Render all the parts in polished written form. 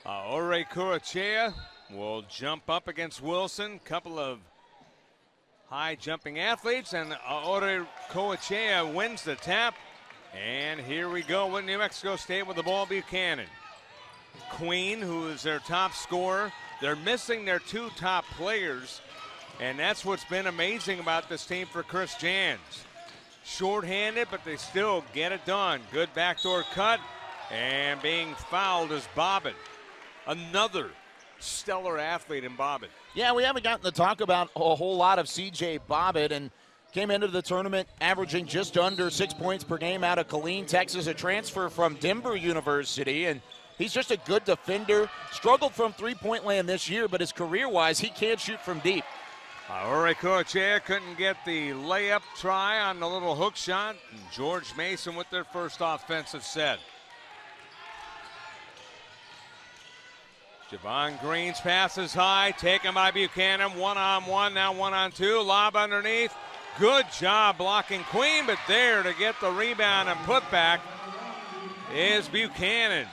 Ore Kurachea will jump up against Wilson. Couple of high jumping athletes, and Ore Kurachea wins the tap. And here we go with New Mexico State with the ball. Buchanan. Queen, who is their top scorer. They're missing their two top players, and that's what's been amazing about this team for Chris Jans. Short-handed, but they still get it done. Good backdoor cut, and being fouled is Bobbin. Another stellar athlete in Bobbin. Yeah, we haven't gotten to talk about a whole lot of C.J. Bobbin, and came into the tournament averaging just under 6 points per game out of Killeen, Texas, a transfer from Denver University, and he's just a good defender. Struggled from three-point land this year, but his career-wise, he can't shoot from deep. Ore Kurachea couldn't get the layup try on the little hook shot. And George Mason with their first offensive set. Javon Green's pass is high, taken by Buchanan. One-on-one, now one-on-two. Lob underneath. Good job blocking Queen, but there to get the rebound and put back is Buchanan.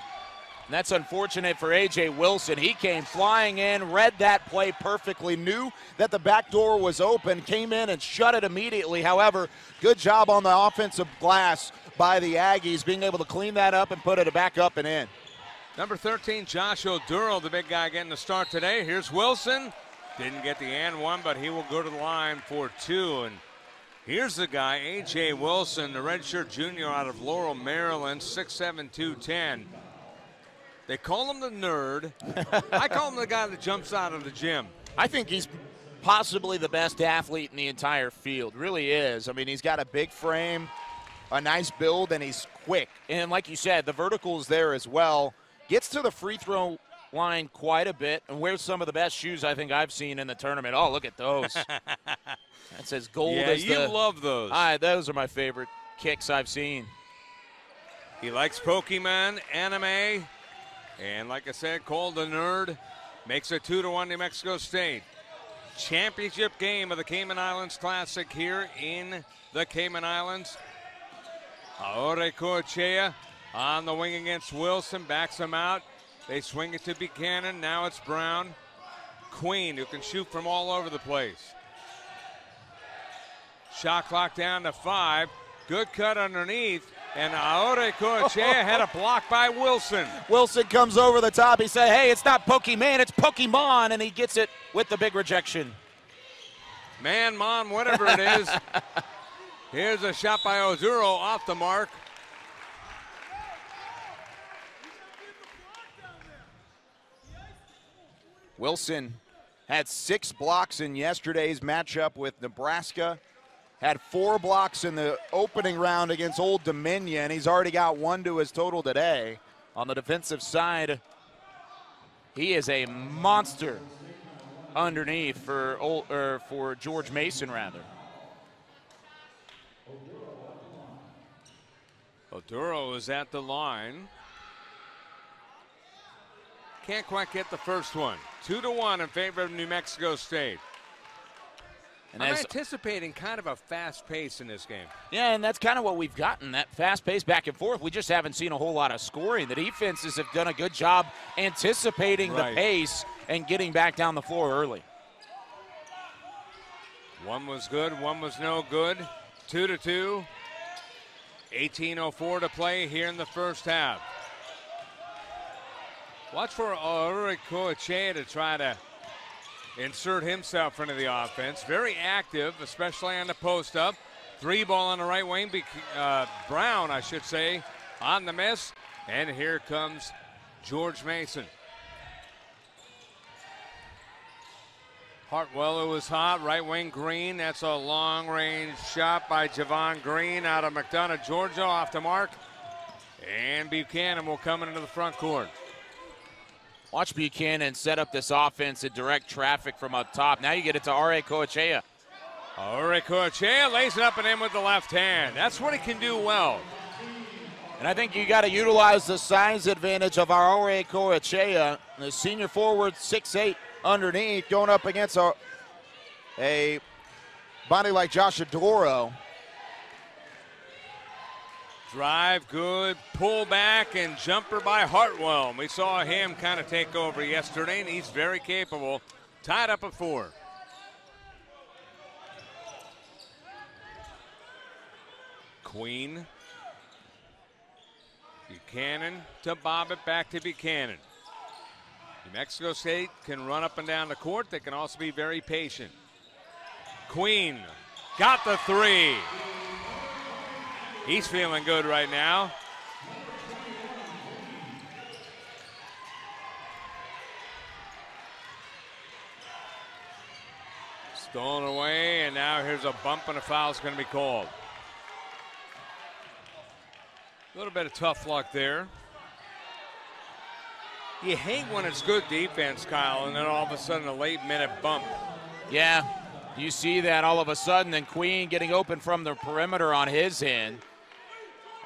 And that's unfortunate for A.J. Wilson. He came flying in, read that play perfectly, knew that the back door was open, came in and shut it immediately. However, good job on the offensive glass by the Aggies, being able to clean that up and put it back up and in. Number 13, Josh Oduro, the big guy getting the start today. Here's Wilson. Didn't get the and one, but he will go to the line for two. And here's the guy, A.J. Wilson, the redshirt junior out of Laurel, Maryland, 6'7", 210. They call him the nerd. I call him the guy that jumps out of the gym. I think he's possibly the best athlete in the entire field. Really is. I mean, he's got a big frame, a nice build, and he's quick. And like you said, the vertical is there as well. Gets to the free throw line quite a bit and wears some of the best shoes I think I've seen in the tournament. Oh, look at those. That's as gold as you love those. Those are my favorite kicks I've seen. He likes Pokemon, anime. And like I said, called the nerd, makes it 2-1 New Mexico State. Championship game of the Cayman Islands Classic here in the Cayman Islands. Ore Kurachea on the wing against Wilson, backs him out. They swing it to Buchanan, now it's Brown. Queen, who can shoot from all over the place. Shot clock down to 5. Good cut underneath. And Ore Kurachea had a block by Wilson. Wilson comes over the top. He said, hey, it's not Pokemon, it's Pokemon. And he gets it with the big rejection. Man, Mon, whatever it is. Here's a shot by Oduro off the mark. Wilson had 6 blocks in yesterday's matchup with Nebraska. Had 4 blocks in the opening round against Old Dominion. He's already got 1 to his total today. On the defensive side, he is a monster underneath for George Mason, rather. Oduro is at the line. Can't quite get the first one. 2-1 in favor of New Mexico State. And I'm anticipating kind of a fast pace in this game. Yeah, and that's kind of what we've gotten, that fast pace back and forth. We just haven't seen a whole lot of scoring. The defenses have done a good job anticipating the pace and getting back down the floor early. One was good, one was no good. 2-2. 18:04 to play here in the first half. Watch for Ore Kurachea to try to insert himself into the offense. Very active, especially on the post-up. 3 ball on the right wing. Brown, I should say, on the miss. And here comes George Mason. Hartwell, who is hot. Right wing Green. That's a long-range shot by Javon Green out of McDonough, Georgia, off the mark. And Buchanan will come into the front court. Watch Buchanan set up this offense in direct traffic from up top. Now you get it to Ore Kurachea. Ore Kurachea lays it up and in with the left hand. That's what he can do well. And I think you got to utilize the size advantage of our Ore Kurachea. The senior forward, 6'8", underneath, going up against a body like Josh Oduro. Drive good, pull back, and jumper by Hartwell. We saw him kind of take over yesterday, and he's very capable. Tied up at 4. Queen. Buchanan to bob it back to Buchanan. New Mexico State can run up and down the court. They can also be very patient. Queen got the 3. He's feeling good right now. Stolen away, and now here's a bump and a foul is going to be called. A little bit of tough luck there. You hate when it's good defense, Kyle, and then all of a sudden a late minute bump. Yeah, you see that all of a sudden, and Queen getting open from the perimeter on his end.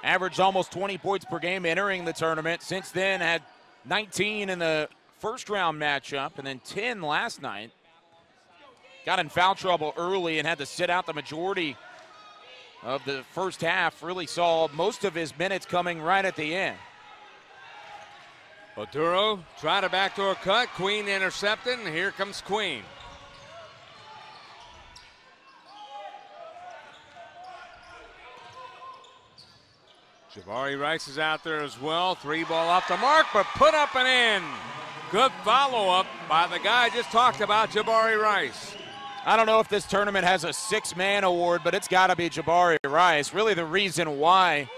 Averaged almost 20 points per game entering the tournament. Since then, had 19 in the first round matchup and then 10 last night. Got in foul trouble early and had to sit out the majority of the first half. Really saw most of his minutes coming right at the end. Oduro tried a backdoor cut. Queen intercepted, and here comes Queen. Jabari Rice is out there as well. 3 ball off the mark, but put up and in. Good follow-up by the guy I just talked about, Jabari Rice. I don't know if this tournament has a 6-man award, but it's got to be Jabari Rice. Really the reason why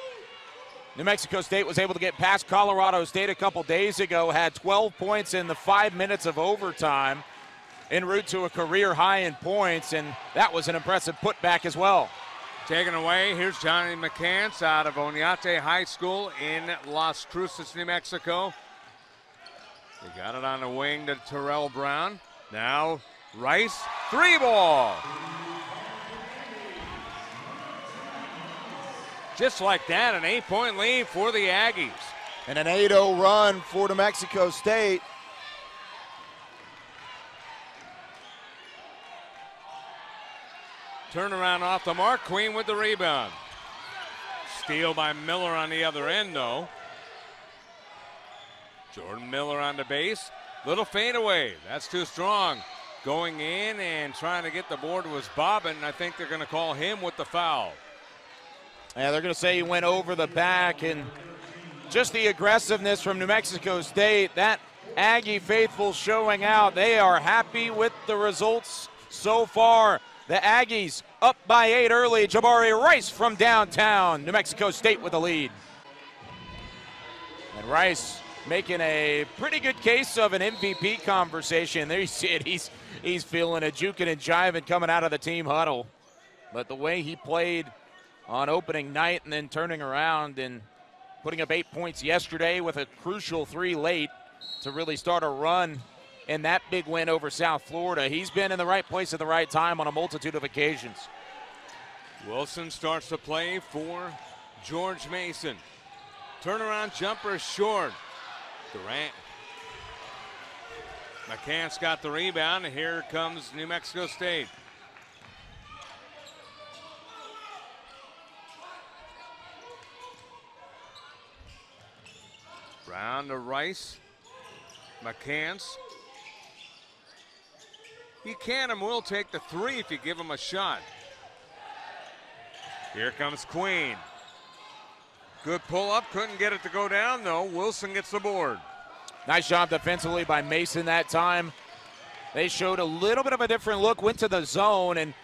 New Mexico State was able to get past Colorado State a couple days ago, had 12 points in the 5 minutes of overtime, en route to a career high in points, and that was an impressive putback as well. Taken away, here's Johnny McCants out of Oñate High School in Las Cruces, New Mexico. They got it on the wing to Terrell Brown. Now Rice, 3 ball. Just like that, an 8-point lead for the Aggies. And an 8-0 run for New Mexico State. Turnaround off the mark, Queen with the rebound. Steal by Miller on the other end, though. Jordan Miller on the base. Little fadeaway, that's too strong. Going in and trying to get the board was Bobbin. I think they're going to call him with the foul. Yeah, they're going to say he went over the back, and just the aggressiveness from New Mexico State, that Aggie faithful showing out. They are happy with the results so far. The Aggies up by 8 early. Jabari Rice from downtown. New Mexico State with the lead. And Rice making a pretty good case of an MVP conversation. There you see it. He's feeling it, juking and jiving coming out of the team huddle. But the way he played on opening night and then turning around and putting up 8 points yesterday with a crucial 3 late to really start a run in that big win over South Florida. He's been in the right place at the right time on a multitude of occasions. Wilson starts to play for George Mason. Turnaround jumper short. Durant. McCants got the rebound, and here comes New Mexico State. Brown to Rice. McCants. Buchanan will take the 3 if you give him a shot. Here comes Queen. Good pull up, couldn't get it to go down though. Wilson gets the board. Nice job defensively by Mason that time. They showed a little bit of a different look, went to the zone, and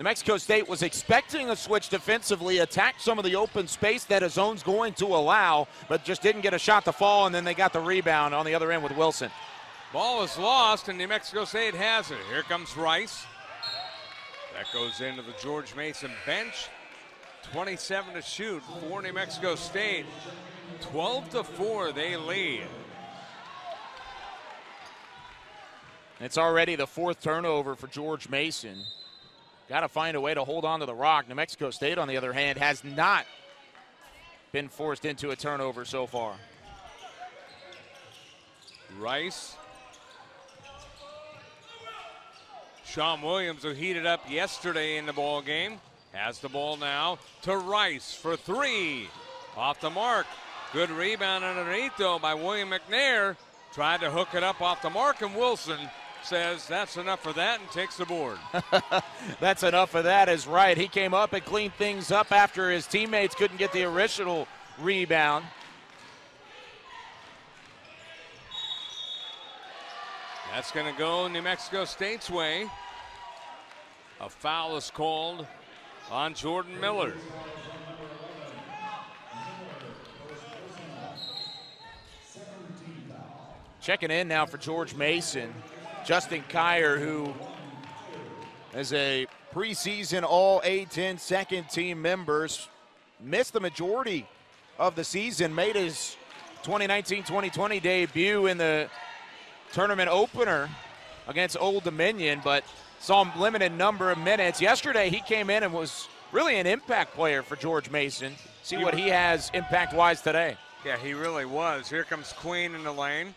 New Mexico State was expecting a switch defensively, attacked some of the open space that a zone's going to allow, but just didn't get a shot to fall, and then they got the rebound on the other end with Wilson. Ball is lost, and New Mexico State has it. Here comes Rice. That goes into the George Mason bench. 27 to shoot for New Mexico State. 12-4, they lead. It's already the 4th turnover for George Mason. Got to find a way to hold on to the rock. New Mexico State, on the other hand, has not been forced into a turnover so far. Rice. Sean Williams, who heated up yesterday in the ball game, has the ball now to Rice for 3. Off the mark. Good rebound underneath, though, by William McNair. Tried to hook it up off the mark, and Wilson says that's enough for that and takes the board. That's enough of that is right. He came up and cleaned things up after his teammates couldn't get the original rebound. That's going to go New Mexico State's way. A foul is called on Jordan Miller. Checking in now for George Mason, Justin Kyer, who is a preseason All-A-10 second-team members, missed the majority of the season, made his 2019-2020 debut in the tournament opener against Old Dominion, but saw a limited number of minutes. Yesterday, he came in and was really an impact player for George Mason. See what he has impact-wise today. Yeah, he really was. Here comes Queen in the lane.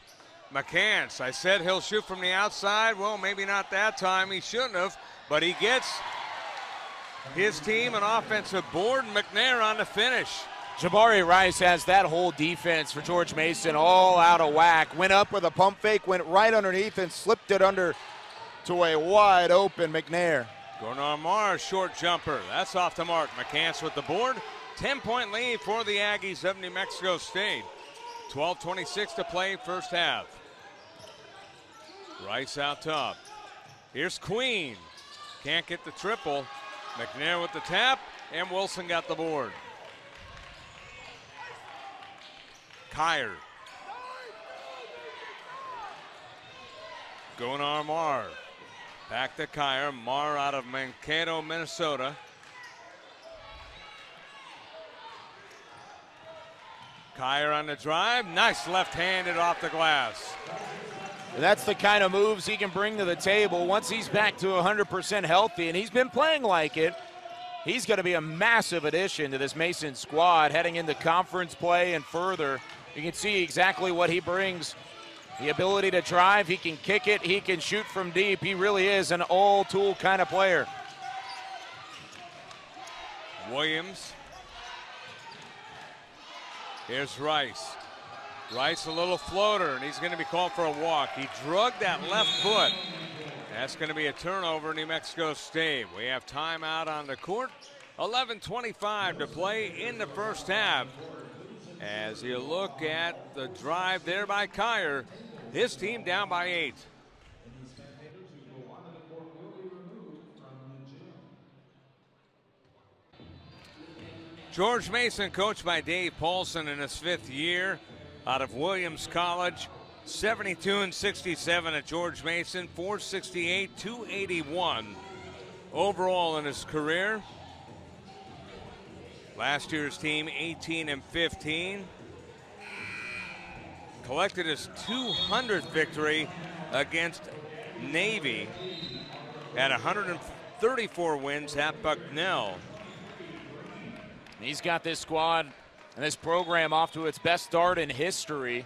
McCants, I said he'll shoot from the outside. Well, maybe not that time. He shouldn't have, but he gets his team an offensive board. McNair on the finish. Jabari Rice has that whole defense for George Mason all out of whack. Went up with a pump fake, went right underneath and slipped it under to a wide open McNair. Gordon Mar, short jumper. That's off the mark. McCants with the board. 10-point lead for the Aggies of New Mexico State. 12:26 to play first half. Rice out top. Here's Queen. Can't get the triple. McNair with the tap, and Wilson got the board. Kyer. Going on Mar. Back to Kyer. Mar out of Mankato, Minnesota. Kyer on the drive. Nice left-handed off the glass. That's the kind of moves he can bring to the table once he's back to 100% healthy, and he's been playing like it. He's going to be a massive addition to this Mason squad heading into conference play and further. You can see exactly what he brings. The ability to drive, he can kick it, he can shoot from deep. He really is an all-tool kind of player. Williams. Here's Rice. Rice a little floater, and he's going to be called for a walk. He drugged that left foot. That's going to be a turnover, New Mexico State. We have timeout on the court. 11:25 to play in the first half. As you look at the drive there by Kyer, his team down by 8. George Mason, coached by Dave Paulson in his 5th year out of Williams College. 72-67 at George Mason, 468, 281 overall in his career. Last year's team 18-15. Collected his 200th victory against Navy at 134 wins at Bucknell. He's got this squad and this program off to its best start in history.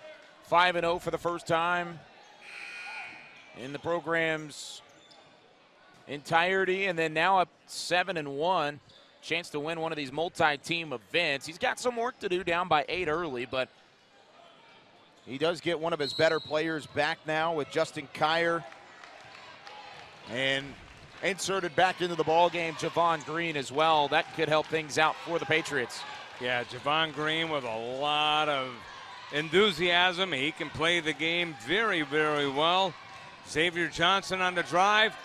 5-0 for the first time in the program's entirety, and then now up 7-1. Chance to win one of these multi-team events. He's got some work to do, down by 8 early, but he does get one of his better players back now with Justin Kyer. And inserted back into the ballgame, Javon Green as well. That could help things out for the Patriots. Yeah, Javon Green with a lot of enthusiasm. He can play the game very, very well. Xavier Johnson on the drive.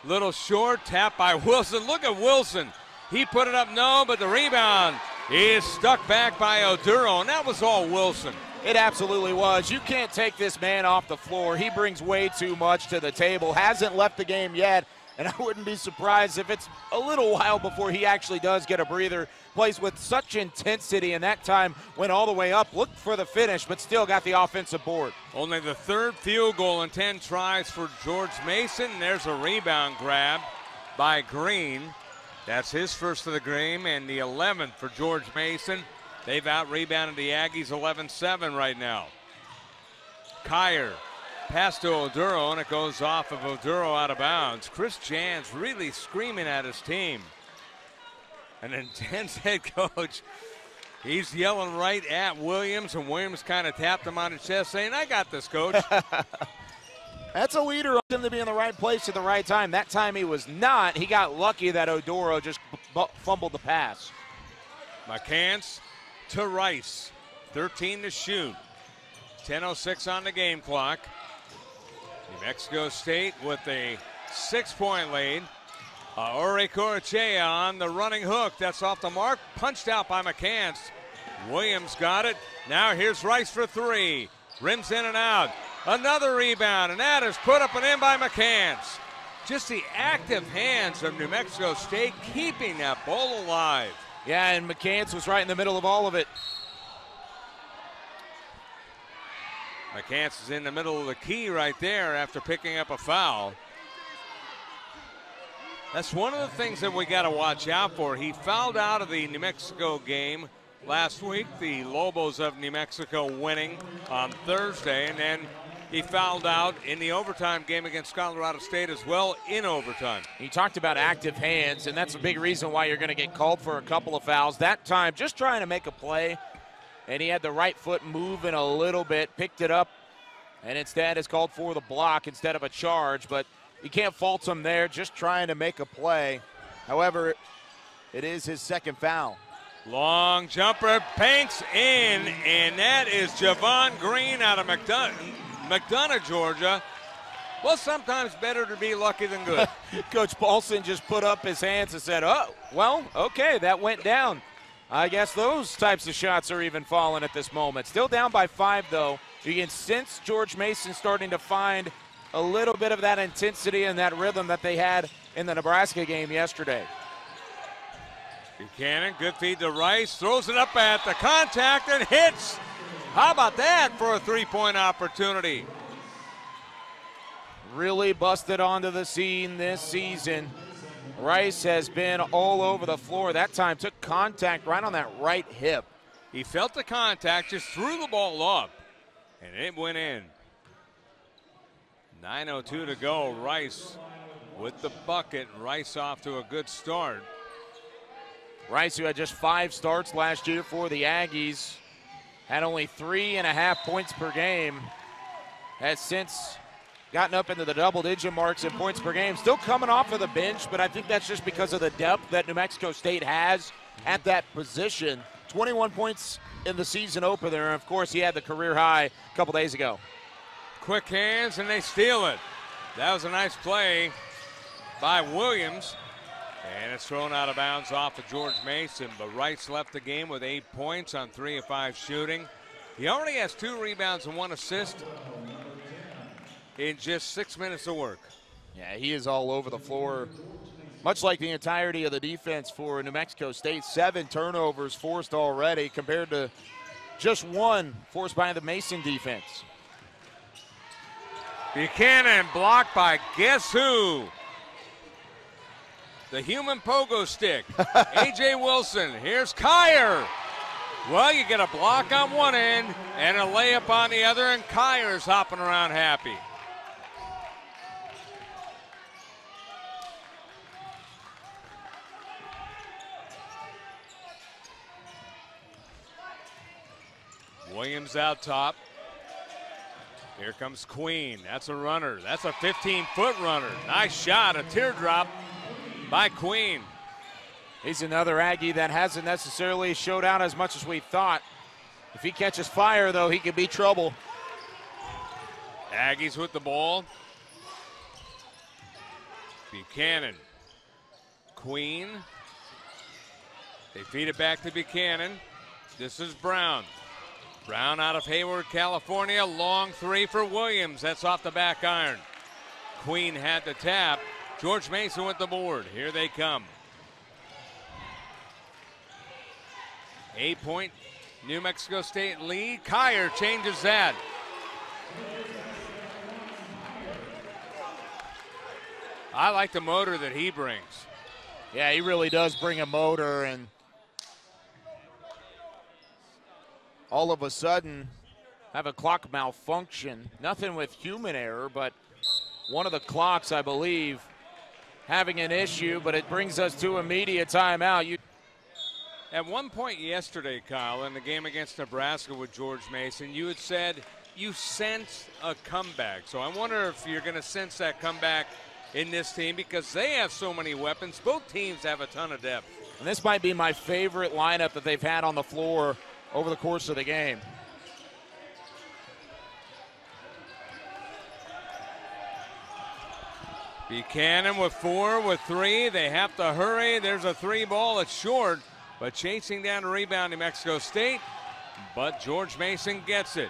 Little short, tap by Wilson. Look at Wilson. He put it up, no, but the rebound is stuck back by Oduro, and that was all Wilson. It absolutely was. You can't take this man off the floor. He brings way too much to the table. Hasn't left the game yet, and I wouldn't be surprised if it's a little while before he actually does get a breather. Plays with such intensity, and that time went all the way up, looked for the finish, but still got the offensive board. Only the 3rd field goal in 10 tries for George Mason. There's a rebound grab by Green. That's his first of the game, and the 11th for George Mason. They've out-rebounded the Aggies 11-7 right now. Kyer, pass to Oduro, and it goes off of Oduro out of bounds. Chris Jans really screaming at his team. An intense head coach. He's yelling right at Williams, and Williams kind of tapped him on the chest saying, I got this, coach. That's a leader of him to be in the right place at the right time. That time he was not. He got lucky that Odoro just fumbled the pass. McCants to Rice. 13 to shoot. 10:06 on the game clock. New Mexico State with a 6-point lead. Ore Corachea on the running hook. That's off the mark. Punched out by McCants. Williams got it. Now here's Rice for three. Rims in and out. Another rebound, and that is put up and in by McCants. Just the active hands of New Mexico State keeping that ball alive. Yeah, and McCants was right in the middle of all of it. McCants is in the middle of the key right there after picking up a foul. That's one of the things that we got to watch out for. He fouled out of the New Mexico game last week, the Lobos of New Mexico winning on Thursday, and then he fouled out in the overtime game against Colorado State as well in overtime. He talked about active hands, and that's a big reason why you're going to get called for a couple of fouls. That time, just trying to make a play, and he had the right foot moving a little bit, picked it up, and instead is called for the block instead of a charge. But you can't fault him there, just trying to make a play. However, it is his second foul. Long jumper, banks in, and that is Javon Green out of McDonough, Georgia. Well, sometimes better to be lucky than good. Coach Paulson just put up his hands and said, oh, well, okay, that went down. I guess those types of shots are even falling at this moment. Still down by 5, though. You can sense George Mason starting to find a little bit of that intensity and that rhythm that they had in the Nebraska game yesterday. Buchanan, good feed to Rice, throws it up at the contact and hits. How about that for a three-point opportunity? Really busted onto the scene this season. Rice has been all over the floor. That time took contact right on that right hip. He felt the contact, just threw the ball up, and it went in. 9:02 to go. Rice with the bucket. Rice off to a good start. Rice, who had just 5 starts last year for the Aggies, had only 3.5 points per game, has since gotten up into the double-digit marks in points per game. Still coming off of the bench, but I think that's just because of the depth that New Mexico State has at that position. 21 points in the season opener, and of course he had the career high a couple days ago. Quick hands, and they steal it. That was a nice play by Williams. And it's thrown out of bounds off of George Mason, but Rice left the game with 8 points on 3 of 5 shooting. He already has 2 rebounds and 1 assist in just 6 minutes of work. Yeah, he is all over the floor, much like the entirety of the defense for New Mexico State. 7 turnovers forced already compared to just 1 forced by the Mason defense. Buchanan blocked by guess who? The human pogo stick, A.J. Wilson. Here's Kyer. Well, you get a block on one end and a layup on the other, and Kyer's hopping around happy. Williams out top. Here comes Queen. That's a runner. That's a 15-foot runner. Nice shot, a teardrop by Queen. He's another Aggie that hasn't necessarily showed out as much as we thought. If he catches fire, though, he could be trouble. Aggies with the ball. Buchanan. Queen. They feed it back to Buchanan. This is Brown. Brown out of Hayward, California. Long 3 for Williams. That's off the back iron. Queen had the tap. George Mason with the board. Here they come. 8-point New Mexico State lead. Kyer changes that. I like the motor that he brings. Yeah, he really does bring a motor, and all of a sudden have a clock malfunction. Nothing with human error, but one of the clocks, I believe, having an issue, but it brings us to immediate timeout. At one point yesterday, Kyle, in the game against Nebraska with George Mason, you had said you sense a comeback. So I wonder if you're going to sense that comeback in this team because they have so many weapons. Both teams have a ton of depth. And this might be my favorite lineup that they've had on the floor over the course of the game. Buchanan with 4, with 3. They have to hurry. There's a 3 ball. It's short, but chasing down the rebound in Mexico State. But George Mason gets it.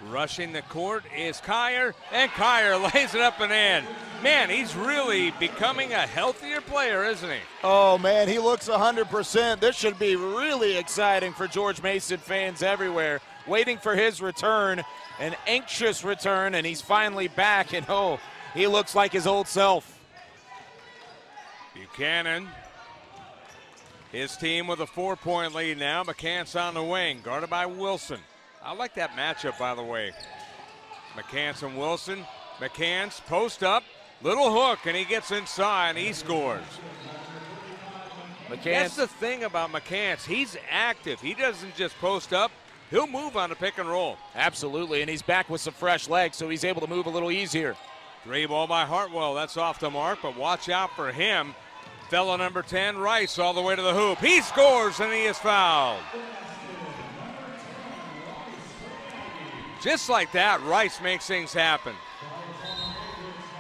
Rushing the court is Kyer, and Kyer lays it up and in. Man, he's really becoming a healthier player, isn't he? Oh, man, he looks 100%. This should be really exciting for George Mason fans everywhere. Waiting for his return, an anxious return, and he's finally back. And, oh, he looks like his old self. Buchanan, his team with a 4-point lead now. McCants on the wing, guarded by Wilson. I like that matchup, by the way. McCants and Wilson. McCants post up, little hook, and he gets inside, and he scores. That's the thing about McCants. He's active. He doesn't just post up. He'll move on the pick and roll. Absolutely, and he's back with some fresh legs, so he's able to move a little easier. 3 ball by Hartwell. That's off the mark, but watch out for him. Fellow number 10, Rice, all the way to the hoop. He scores, and he is fouled. Just like that, Rice makes things happen.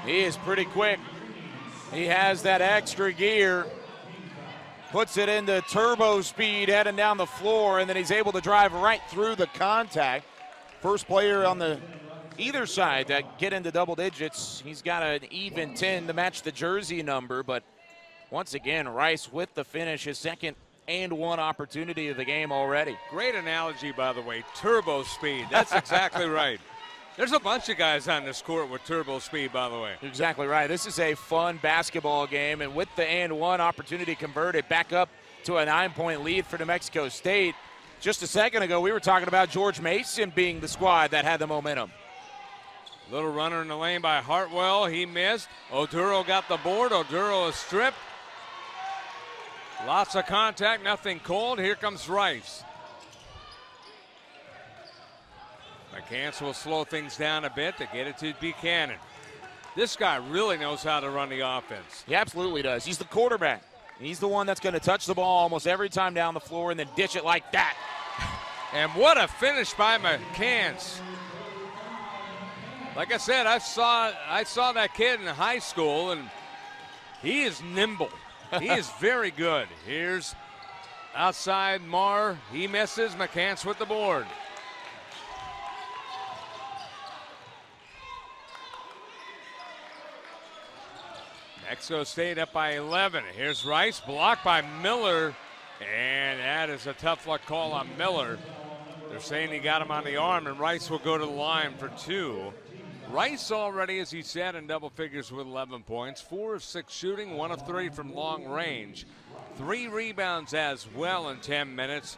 He is pretty quick. He has that extra gear. Puts it into turbo speed heading down the floor, and then he's able to drive right through the contact. First player on the either side that get into double digits. He's got an even 10 to match the jersey number, but once again, Rice with the finish, his second and 1 opportunity of the game already. Great analogy, by the way, turbo speed. That's exactly right. There's a bunch of guys on this court with turbo speed, by the way. Exactly right. This is a fun basketball game, and with the and 1 opportunity converted, back up to a 9-point lead for New Mexico State. Just a second ago, we were talking about George Mason being the squad that had the momentum. Little runner in the lane by Hartwell. He missed. Oduro got the board. Oduro is stripped. Lots of contact, nothing cold. Here comes Rice. McCants will slow things down a bit to get it to Buchanan. This guy really knows how to run the offense. He absolutely does. He's the quarterback. He's the one that's going to touch the ball almost every time down the floor and then dish it like that. And what a finish by McCants. Like I said, I saw that kid in high school, and he is nimble. He is very good. Here's outside Marr. He misses. McCants with the board. Mexico State up by 11. Here's Rice, blocked by Miller, and that is a tough luck call on Miller. They're saying he got him on the arm, and Rice will go to the line for 2. Rice already, as he said, in double figures with 11 points. 4 of 6 shooting, 1 of 3 from long range. 3 rebounds as well in 10 minutes.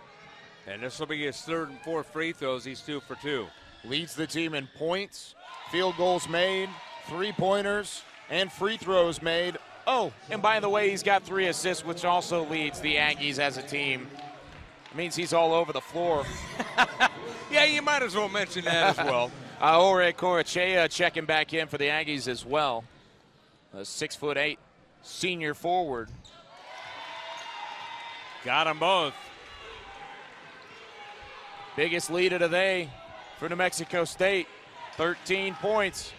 And this will be his 3rd and 4th free throws. He's 2 for 2. Leads the team in points, field goals made, 3-pointers, and free throws made. Oh, and by the way, he's got 3 assists, which also leads the Aggies as a team. It means he's all over the floor. Yeah, you might as well mention that as well. Aore Corachea checking back in for the Aggies as well. A 6'8" senior forward. Got them both. Biggest lead of the day for New Mexico State, 13 points.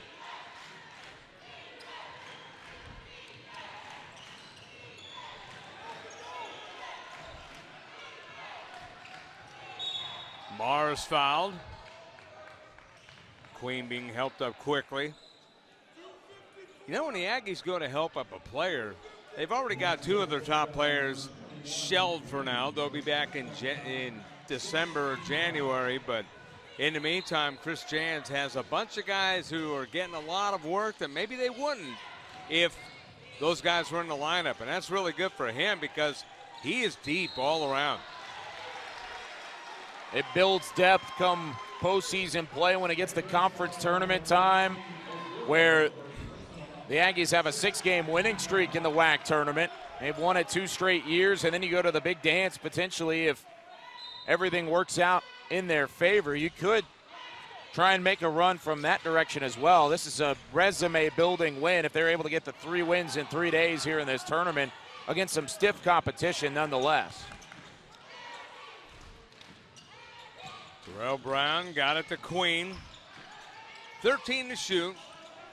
Mars fouled. Queen being helped up quickly. You know, when the Aggies go to help up a player, they've already got 2 of their top players shelved for now. They'll be back in December or January, but in the meantime, Chris Jans has a bunch of guys who are getting a lot of work that maybe they wouldn't if those guys were in the lineup, and that's really good for him because he is deep all around. It builds depth come postseason play when it gets to conference tournament time, where the Aggies have a 6-game winning streak in the WAC tournament. They've won it 2 straight years, and then you go to the big dance potentially if everything works out in their favor. You could try and make a run from that direction as well. This is a resume-building win if they're able to get the 3 wins in 3 days here in this tournament against some stiff competition nonetheless. Terrell Brown got it to Queen. 13 to shoot.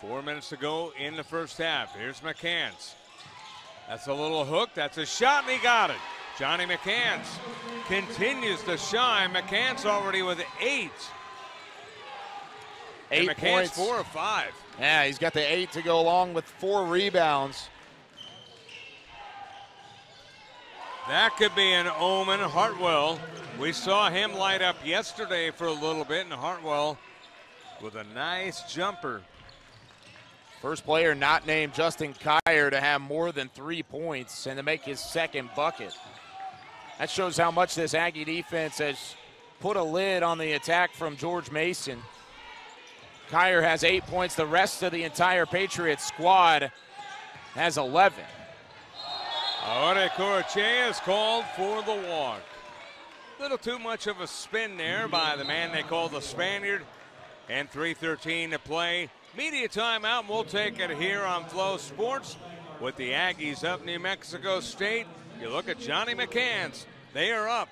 4 minutes to go in the first half. Here's McCants. That's a little hook. That's a shot, and he got it. Johnny McCants continues to shine. McCants already with 8. 8 McCants points. 4 of 5. Yeah, he's got the 8 to go along with 4 rebounds. That could be an omen. Hartwell, we saw him light up yesterday for a little bit, and Hartwell with a nice jumper. First player not named Justin Kyer to have more than 3 points and to make his second bucket. That shows how much this Aggie defense has put a lid on the attack from George Mason. Kyer has 8 points. The rest of the entire Patriots squad has 11. Aore Corachea is called for the walk. Little too much of a spin there by the man they call the Spaniard. And 3:13 to play. Media timeout, and we'll take it here on Flow Sports with the Aggies up New Mexico State. You look at Johnny McCants. They are up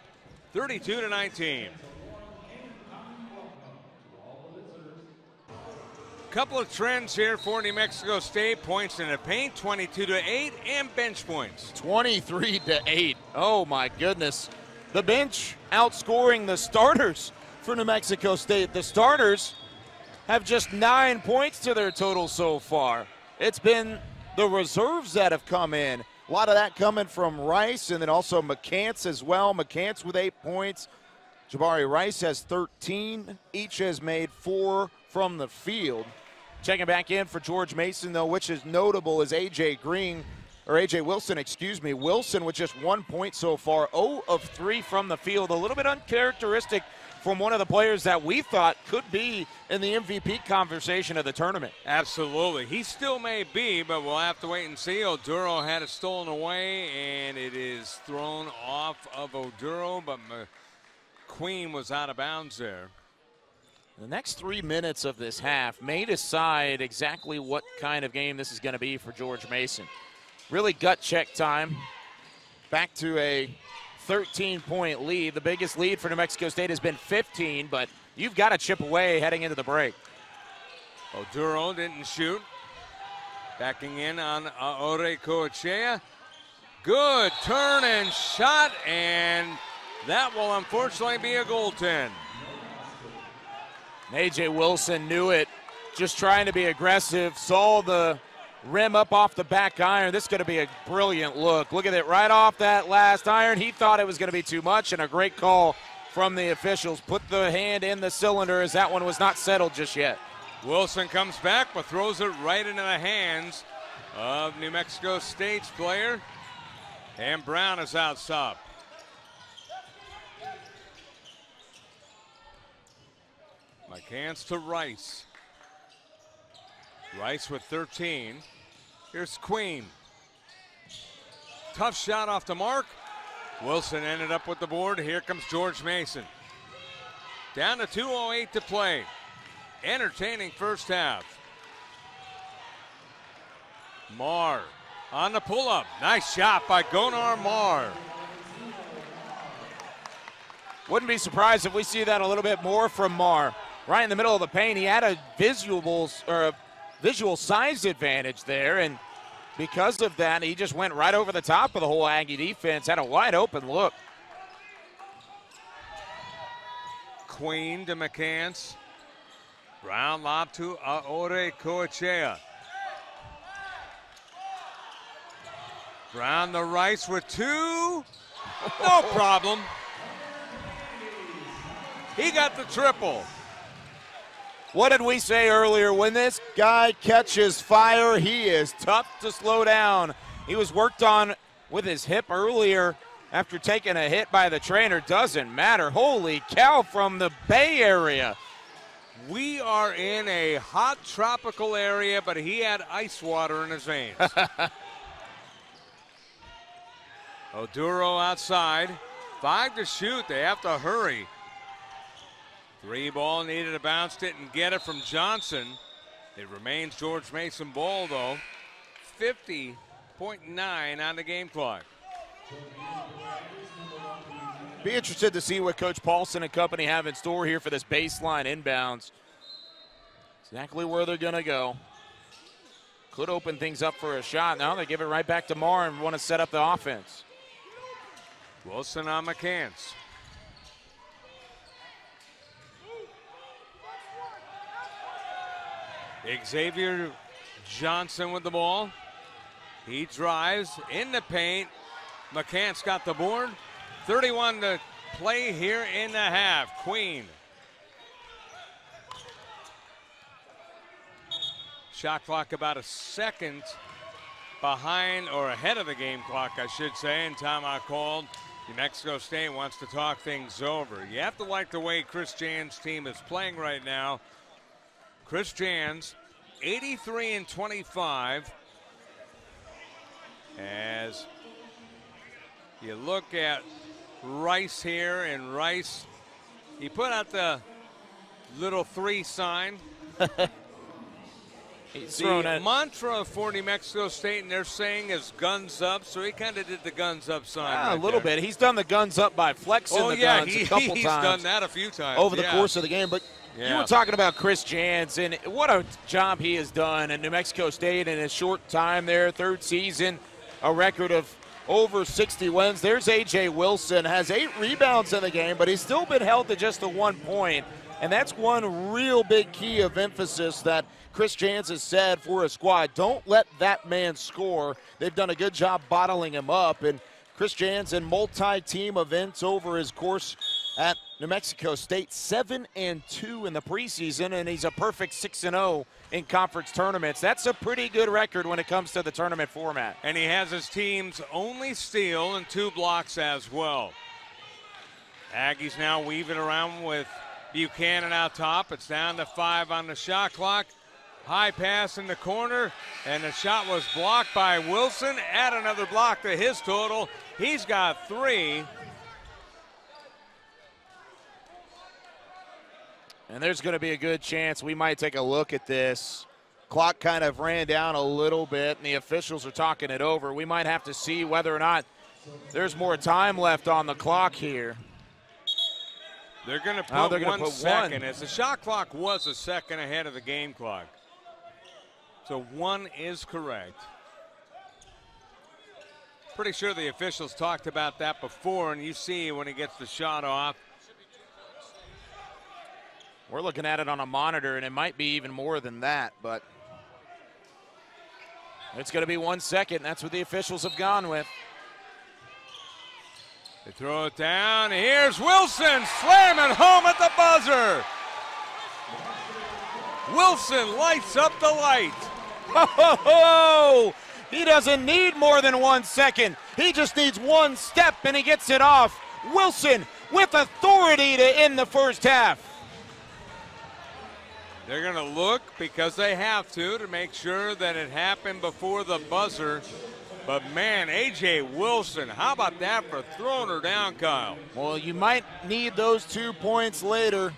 32-19. Couple of trends here for New Mexico State. Points in the paint, 22-8, and bench points. 23-8. Oh, my goodness. The bench outscoring the starters for New Mexico State. The starters have just 9 points to their total so far. It's been the reserves that have come in. A lot of that coming from Rice and then also McCants as well. McCants with 8 points. Jabari Rice has 13. Each has made 4 from the field. Checking back in for George Mason, though, which is notable, is A.J. Wilson, excuse me. Wilson with just 1 point so far, 0 of 3 from the field. A little bit uncharacteristic from one of the players that we thought could be in the MVP conversation of the tournament. Absolutely. He still may be, but we'll have to wait and see. Oduro had it stolen away, and it is thrown off of Oduro, but McQueen was out of bounds there. The next 3 minutes of this half may decide exactly what kind of game this is going to be for George Mason. Really gut check time. Back to a 13-point lead. The biggest lead for New Mexico State has been 15, but you've got to chip away heading into the break. Oduro didn't shoot. Backing in on Aore Corachea. Good turn and shot, and that will unfortunately be a goaltend. A.J. Wilson knew it, just trying to be aggressive, saw the rim up off the back iron. This is going to be a brilliant look. Look at it right off that last iron. He thought it was going to be too much, and a great call from the officials. Put the hand in the cylinder as that one was not settled just yet. Wilson comes back but throws it right into the hands of New Mexico State's player. And Brown is out stop. McCants to Rice. Rice with 13. Here's Queen. Tough shot off the mark. Wilson ended up with the board. Here comes George Mason. Down to 2:08 to play. Entertaining first half. Marr on the pull-up. Nice shot by Gonar Marr. Wouldn't be surprised if we see that a little bit more from Marr. Right in the middle of the paint, he had a visual size advantage there, and because of that, he just went right over the top of the whole Aggie defense, had a wide open look. Queen to McCants. Brown lob to Aore Corachea. Brown the Rice with 2. No problem. He got the triple. What did we say earlier? When this guy catches fire, he is tough to slow down. He was worked on with his hip earlier after taking a hit by the trainer. Doesn't matter. Holy cow, from the Bay Area. We are in a hot tropical area, but he had ice water in his veins. Oduro outside. 5 to shoot. They have to hurry. 3 ball needed a bounce. Didn't get it from Johnson. It remains George Mason ball, though. 50.9 on the game clock. Be interested to see what Coach Paulson and company have in store here for this baseline inbounds. Exactly where they're going to go. Could open things up for a shot. Now they give it right back to Marr and want to set up the offense. Wilson on McCants. Xavier Johnson with the ball. He drives in the paint. McCants got the board. 31 to play here in the half. Queen. Shot clock about a second behind, or ahead of the game clock, I should say, and timeout called. New Mexico State wants to talk things over. You have to like the way Chris Jan's team is playing right now. Chris Jan's 83 and 25. As you look at Rice here, and Rice, he put out the little 3 sign. The mantra for New Mexico State, and they're saying, is guns up, so he kind of did the guns up sign. A little bit. He's done the guns up by flexing the guns a couple times. He's done that a few times over the course of the game. But you were talking about Chris Jans, and what a job he has done in New Mexico State in his short time there, 3rd season, a record of over 60 wins. There's A.J. Wilson, has 8 rebounds in the game, but he's still been held to just the 1 point. And that's one real big key of emphasis that Chris Jans has said for his squad. Don't let that man score. They've done a good job bottling him up. And Chris Jans in multi-team events over his course at New Mexico State, 7-2 in the preseason, and he's a perfect 6-0 in conference tournaments. That's a pretty good record when it comes to the tournament format. And he has his team's only steal and 2 blocks as well. Aggies now weaving around with Buchanan out top. It's down to 5 on the shot clock. High pass in the corner, and the shot was blocked by Wilson. Add another block to his total. He's got 3. And there's going to be a good chance we might take a look at this. Clock kind of ran down a little bit, and the officials are talking it over. We might have to see whether or not there's more time left on the clock here. They're going to put 1 second, as the shot clock was a second ahead of the game clock. So 1 is correct. Pretty sure the officials talked about that before, and you see when he gets the shot off. We're looking at it on a monitor, and it might be even more than that, but it's going to be 1 second. That's what the officials have gone with. They throw it down. Here's Wilson slamming home at the buzzer. Wilson lights up the light. Ho, ho, ho! He doesn't need more than 1 second. He just needs 1 step, and he gets it off. Wilson with authority to end the first half. They're going to look, because they have to make sure that it happened before the buzzer. But, man, A.J. Wilson, how about that for throwing her down, Kyle? Well, you might need those 2 points later.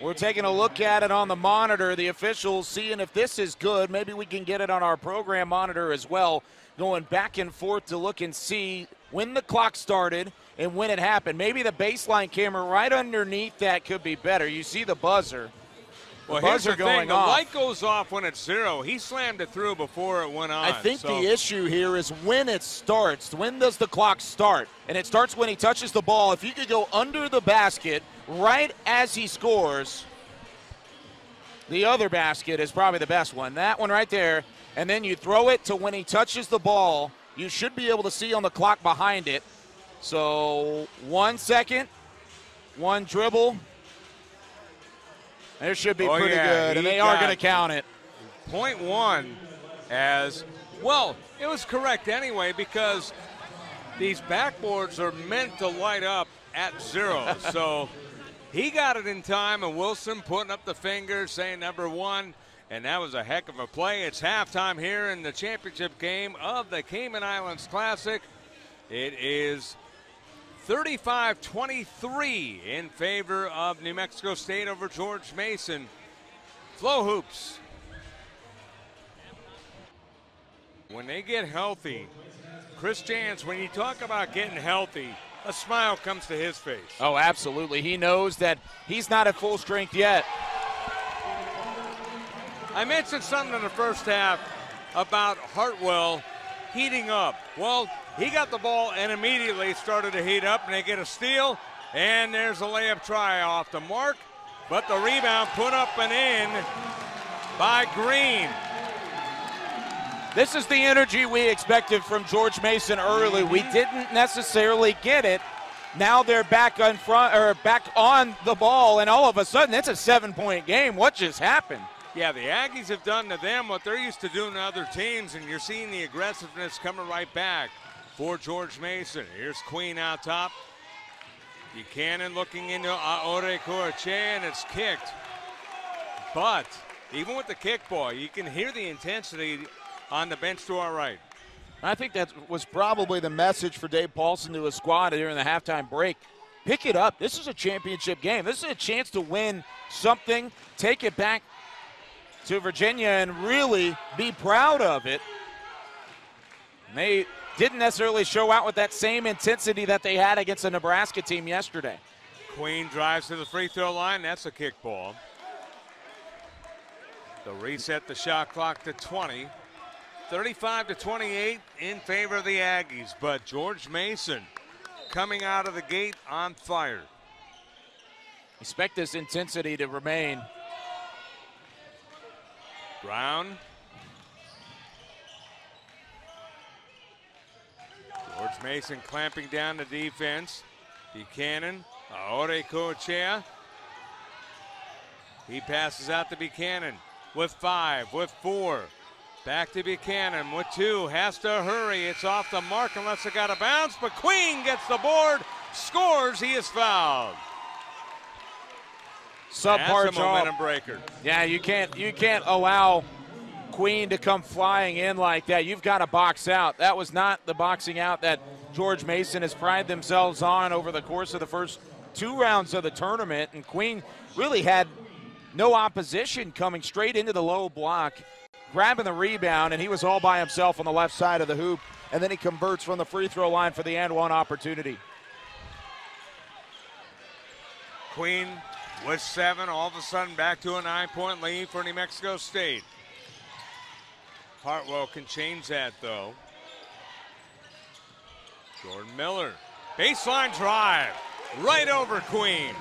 We're taking a look at it on the monitor. The officials seeing if this is good. Maybe we can get it on our program monitor as well, going back and forth to look and see when the clock started and when it happened. Maybe the baseline camera right underneath that could be better. You see the buzzer. Well, here's the thing. The light goes off when it's 0. He slammed it through before it went on. I think the issue here is when it starts. When does the clock start? And it starts when he touches the ball. If you could go under the basket right as he scores, the other basket is probably the best one. That one right there. And then you throw it to when he touches the ball. You should be able to see on the clock behind it. So 1 second, 1 dribble. There should be pretty good, and they are going to count it. 0.1 as, well, it was correct anyway, because these backboards are meant to light up at 0. So he got it in time, and Wilson putting up the finger, saying number 1, and that was a heck of a play. It's halftime here in the championship game of the Cayman Islands Classic. It is 35-23 in favor of New Mexico State over George Mason. Flow hoops. When they get healthy, Chris Jans, when you talk about getting healthy, a smile comes to his face. Oh, absolutely. He knows that he's not at full strength yet. I mentioned something in the first half about Hartwell heating up. Well, he got the ball and immediately started to heat up, and they get a steal, and there's a layup try off the mark, but the rebound put up and in by Green. This is the energy we expected from George Mason early. We didn't necessarily get it. Now they're back on front, or back on the ball, and all of a sudden it's a 7-point game. What just happened? Yeah, the Aggies have done to them what they're used to doing to other teams, and you're seeing the aggressiveness coming right back for George Mason. Here's Queen out top. Buchanan looking into Aore Coachea, and it's kicked. But even with the kick ball, you can hear the intensity on the bench to our right. I think that was probably the message for Dave Paulson to his squad during the halftime break. Pick it up. This is a championship game. This is a chance to win something, take it back to Virginia and really be proud of it. And they didn't necessarily show out with that same intensity that they had against the Nebraska team yesterday. Queen drives to the free throw line. That's a kick ball. They'll reset the shot clock to 20. 35-28 in favor of the Aggies, but George Mason coming out of the gate on fire. Expect this intensity to remain. Brown. George Mason clamping down the defense. Buchanan, Aore Coachea. He passes out to Buchanan with 5, with 4. Back to Buchanan with 2, has to hurry. It's off the mark unless it got a bounce, but Queen gets the board, scores, he is fouled. Subpar That's a momentum breaker. Yeah, you can't allow Queen to come flying in like that. You've got to box out. That was not the boxing out that George Mason has prided themselves on over the course of the first 2 rounds of the tournament, and Queen really had no opposition coming straight into the low block, grabbing the rebound, and he was all by himself on the left side of the hoop, and then he converts from the free throw line for the and one opportunity. Queen with 7, all of a sudden back to a 9-point lead for New Mexico State. Hartwell can change that though. Jordan Miller, baseline drive, right over Queen.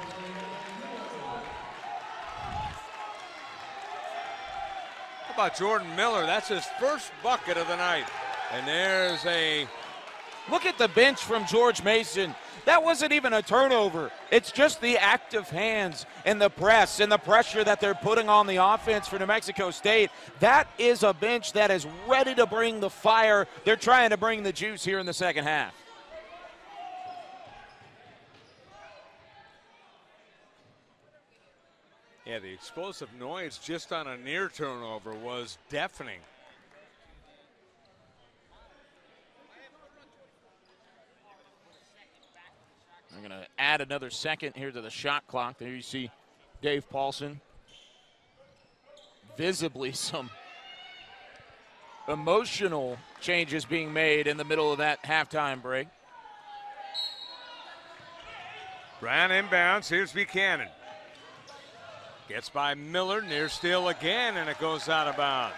How about Jordan Miller? That's his first bucket of the night. And there's a... Look at the bench from George Mason. That wasn't even a turnover. It's just the active hands and the press and the pressure that they're putting on the offense for New Mexico State. That is a bench that is ready to bring the fire. They're trying to bring the juice here in the second half. Yeah, the explosive noise just on a near turnover was deafening. They're going to add another second here to the shot clock. There you see Dave Paulson. Visibly some emotional changes being made in the middle of that halftime break. Brown inbounds, here's Buchanan. Gets by Miller, near steal again, and it goes out of bounds.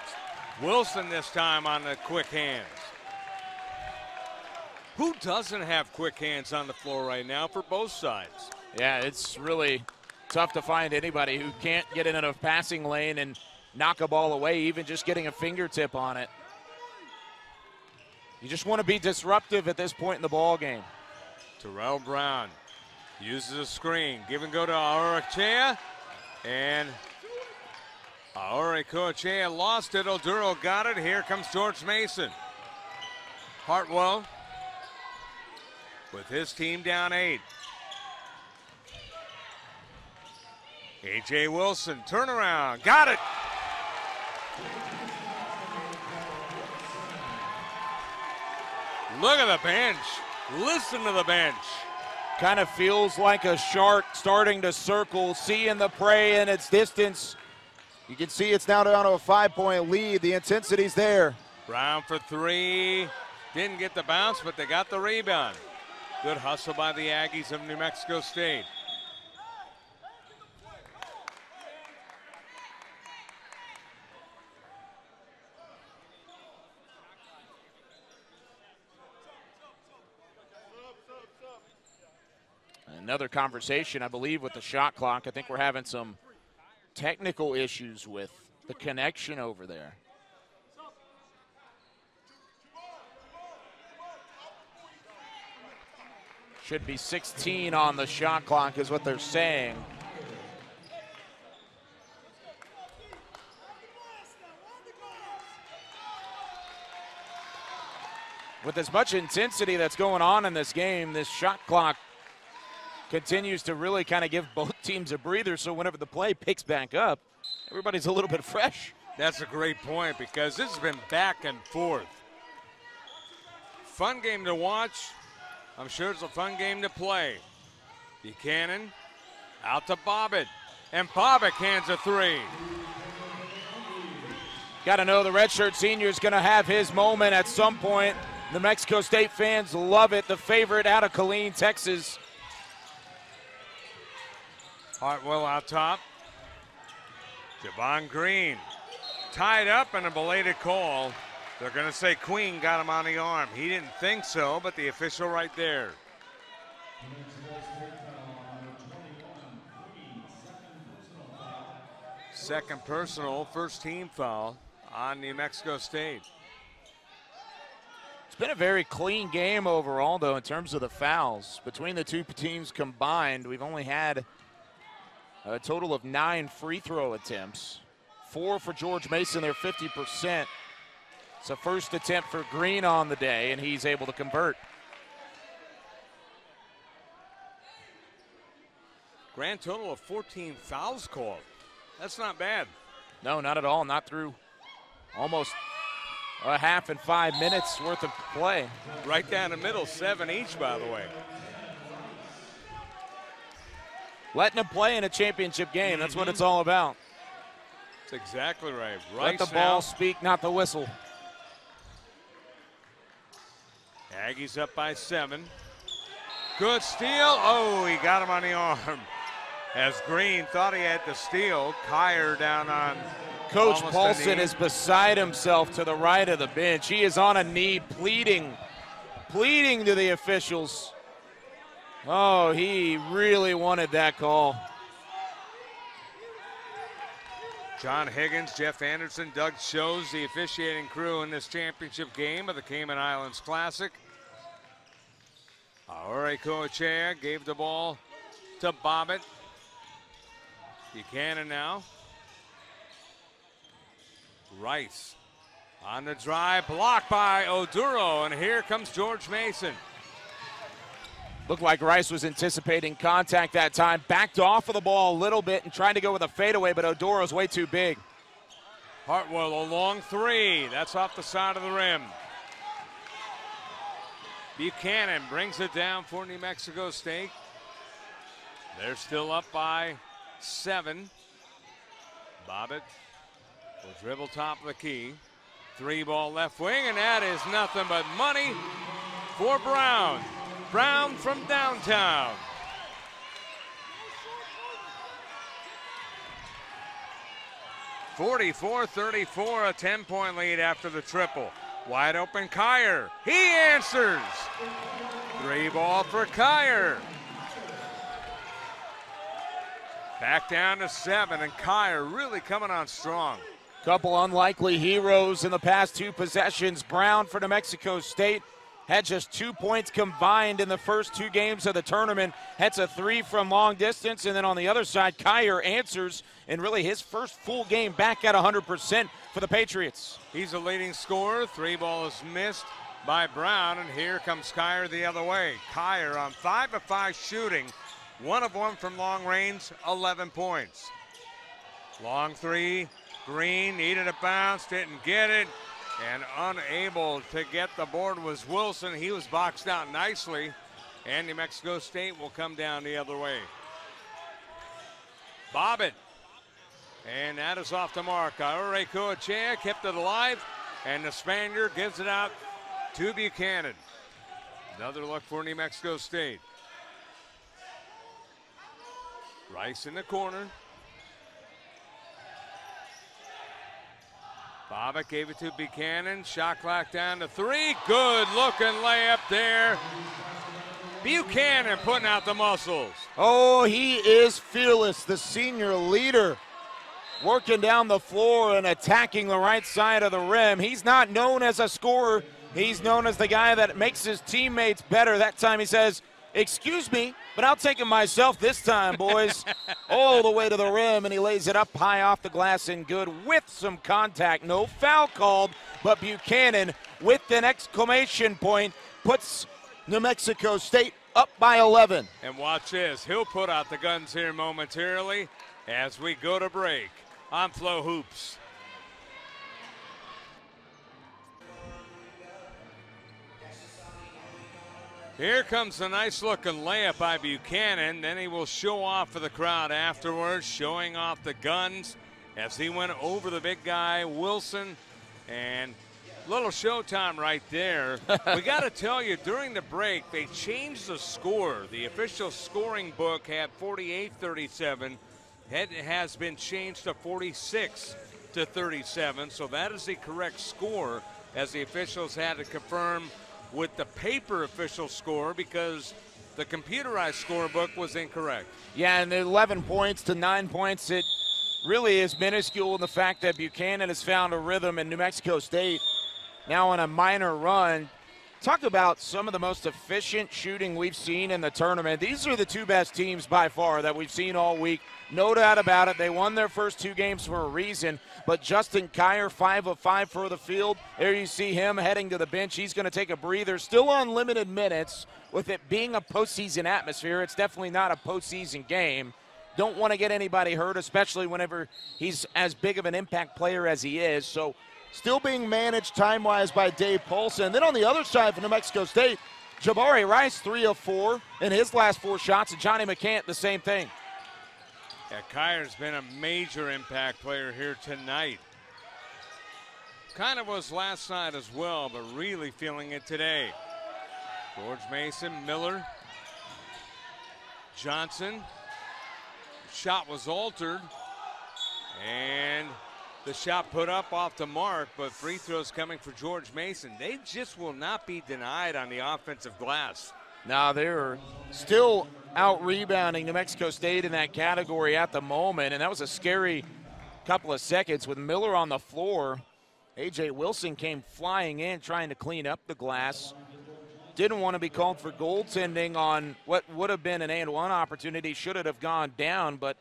Wilson this time on the quick hands. Who doesn't have quick hands on the floor right now for both sides? Yeah, it's really tough to find anybody who can't get in a passing lane and knock a ball away, even just getting a fingertip on it. You just want to be disruptive at this point in the ball game. Terrell Brown uses a screen. Give and go to Aorakchea. And Aore Coachea lost it. Oduro got it. Here comes George Mason. Hartwell with his team down 8. A.J. Wilson, turnaround, got it. Look at the bench. Listen to the bench. Kind of feels like a shark starting to circle, seeing the prey in its distance. You can see it's now down to a 5-point lead. The intensity's there. Brown for three. Didn't get the bounce, but they got the rebound. Good hustle by the Aggies of New Mexico State. Another conversation, I believe, with the shot clock. I think we're having some technical issues with the connection over there. Should be 16 on the shot clock is what they're saying. With as much intensity that's going on in this game, this shot clock continues to really kind of give both teams a breather, so whenever the play picks back up, everybody's a little bit fresh. That's a great point because this has been back and forth. Fun game to watch. I'm sure it's a fun game to play. Buchanan out to Bobbitt, and Bobbitt hands a three. Got to know the redshirt senior is going to have his moment at some point. The Mexico State fans love it. The favorite out of Killeen, Texas. Hartwell out top. Javon Green tied up in a belated call. They're going to say Queen got him on the arm. He didn't think so, but the official right there. Second personal, first team foul on New Mexico State. It's been a very clean game overall, though, in terms of the fouls. Between the two teams combined, we've only had a total of 9 free throw attempts. 4 for George Mason, they're 50%. It's a first attempt for Green on the day, and he's able to convert. Grand total of 14 fouls called. That's not bad. No, not at all. Not through almost a half and 5 minutes worth of play. Right down the middle, 7 each, by the way. Letting them play in a championship game, that's what it's all about. That's exactly right. Let the ball speak, not the whistle. Aggies up by 7. Good steal. Oh, he got him on the arm. As Green thought he had the steal. Kyer down on Coach Paulson is beside himself to the right of the bench. He is on a knee pleading to the officials. Oh, he really wanted that call. John Higgins, Jeff Anderson, Doug Shows, the officiating crew in this championship game of the Cayman Islands Classic. Aure Coachea gave the ball to Bobbitt. Buchanan now. Rice on the drive, blocked by Oduro, and here comes George Mason. Looked like Rice was anticipating contact that time, backed off of the ball a little bit and tried to go with a fadeaway, but Odoro's way too big. Hartwell, a long three. That's off the side of the rim. Buchanan brings it down for New Mexico State. They're still up by 7. Bobbitt will dribble top of the key. 3-ball left wing, and that is nothing but money for Brown. Brown from downtown. (44-34), a 10-point lead after the triple. Wide open Kyer. He answers. 3-ball for Kyer. Back down to 7, and Kyer really coming on strong. Couple unlikely heroes in the past 2 possessions. Brown for New Mexico State had just 2 points combined in the first 2 games of the tournament. Hits a 3 from long distance, and then on the other side, Kyer answers in really his first full game back at 100% for the Patriots. He's a leading scorer. 3-ball is missed by Brown, and here comes Kyer the other way. Kyer on 5 of 5 shooting, 1 of 1 from long range, 11 points. Long 3, Green needed a bounce, didn't get it. And unable to get the board was Wilson. He was boxed out nicely. And New Mexico State will come down the other way. Bobbitt. And that is off the mark. Aure Coachea kept it alive. And the Spaniard gives it out to Buchanan. Another look for New Mexico State. Rice in the corner. Bobbitt gave it to Buchanan. Shot clock down to 3. Good looking layup there. Buchanan putting out the muscles. Oh, he is fearless, the senior leader. Working down the floor and attacking the right side of the rim. He's not known as a scorer. He's known as the guy that makes his teammates better. That time he says, "Excuse me, but I'll take it myself this time, boys." All the way to the rim, and he lays it up high off the glass and good with some contact. No foul called, but Buchanan with an exclamation point puts New Mexico State up by 11. And watch this. He'll put out the guns here momentarily as we go to break on Flow Hoops. Here comes a nice looking layup by Buchanan. Then he will show off for the crowd afterwards, showing off the guns as he went over the big guy, Wilson. And little showtime right there. We got to tell you, during the break, they changed the score. The official scoring book had 48-37. It has been changed to 46-37. So that is the correct score, as the officials had to confirm with the paper official score because the computerized scorebook was incorrect. Yeah, and the 11 points to 9 points, it really is minuscule in the fact that Buchanan has found a rhythm in New Mexico State now on a minor run. Talk about some of the most efficient shooting we've seen in the tournament. These are the two best teams by far that we've seen all week. No doubt about it. They won their first 2 games for a reason. But Justin Kyer, 5 of 5 for the field. There you see him heading to the bench. He's going to take a breather. Still on limited minutes. With it being a postseason atmosphere, it's definitely not a postseason game. Don't want to get anybody hurt, especially whenever he's as big of an impact player as he is. So still being managed time-wise by Dave Paulson. Then on the other side for New Mexico State, Jabari Rice, 3 of 4 in his last 4 shots, and Johnny McCant, the same thing. Yeah, Kyer's been a major impact player here tonight. Kind of was last night as well, but really feeling it today. George Mason, Miller, Johnson. Shot was altered, and the shot put up off the mark, but free throws coming for George Mason. They just will not be denied on the offensive glass. Now they're still out-rebounding New Mexico State in that category at the moment, and that was a scary couple of seconds with Miller on the floor. A.J. Wilson came flying in trying to clean up the glass. Didn't want to be called for goaltending on what would have been an and-one opportunity, should it have gone down, but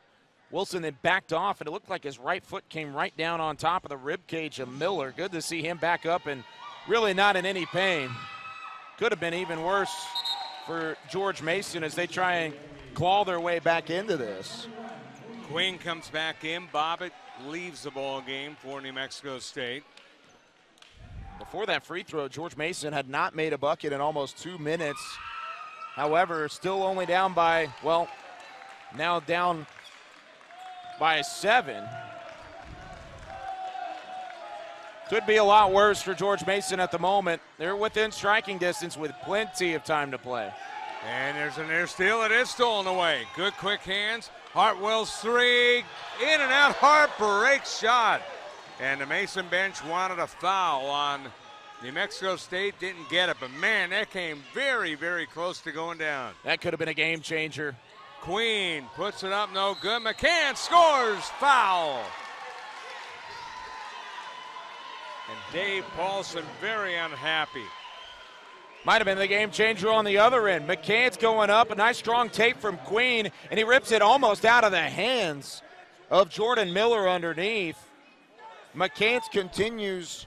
Wilson then backed off, and it looked like his right foot came right down on top of the rib cage of Miller. Good to see him back up and really not in any pain. Could have been even worse for George Mason as they try and claw their way back into this. Queen comes back in. Bobbitt leaves the ball game for New Mexico State. Before that free throw, George Mason had not made a bucket in almost 2 minutes. However, still only down by, well, now down by 7. Could be a lot worse for George Mason at the moment. They're within striking distance with plenty of time to play. And there's an air steal. It is stolen away. Good quick hands. Hartwell's 3. In and out. Hart breaks shot. And the Mason bench wanted a foul on New Mexico State. Didn't get it. But, man, that came very, very close to going down. That could have been a game changer. Queen puts it up. No good. McCann scores. Foul. And Dave Paulson very unhappy. Might have been the game changer on the other end. McCann's going up. A nice strong tape from Queen, and he rips it almost out of the hands of Jordan Miller underneath. McCants continues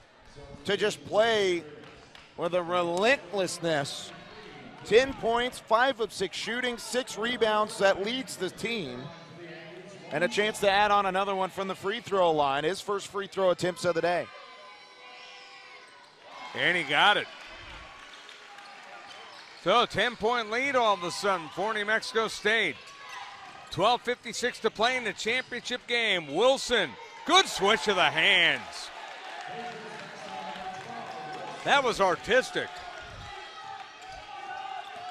to just play with a relentlessness. 10 points, 5 of 6 shooting, 6 rebounds. That leads the team. And a chance to add on another one from the free throw line. His first free throw attempts of the day. And he got it. So 10-point lead all of a sudden for New Mexico State. 12:56 to play in the championship game. Wilson, good switch of the hands. That was artistic.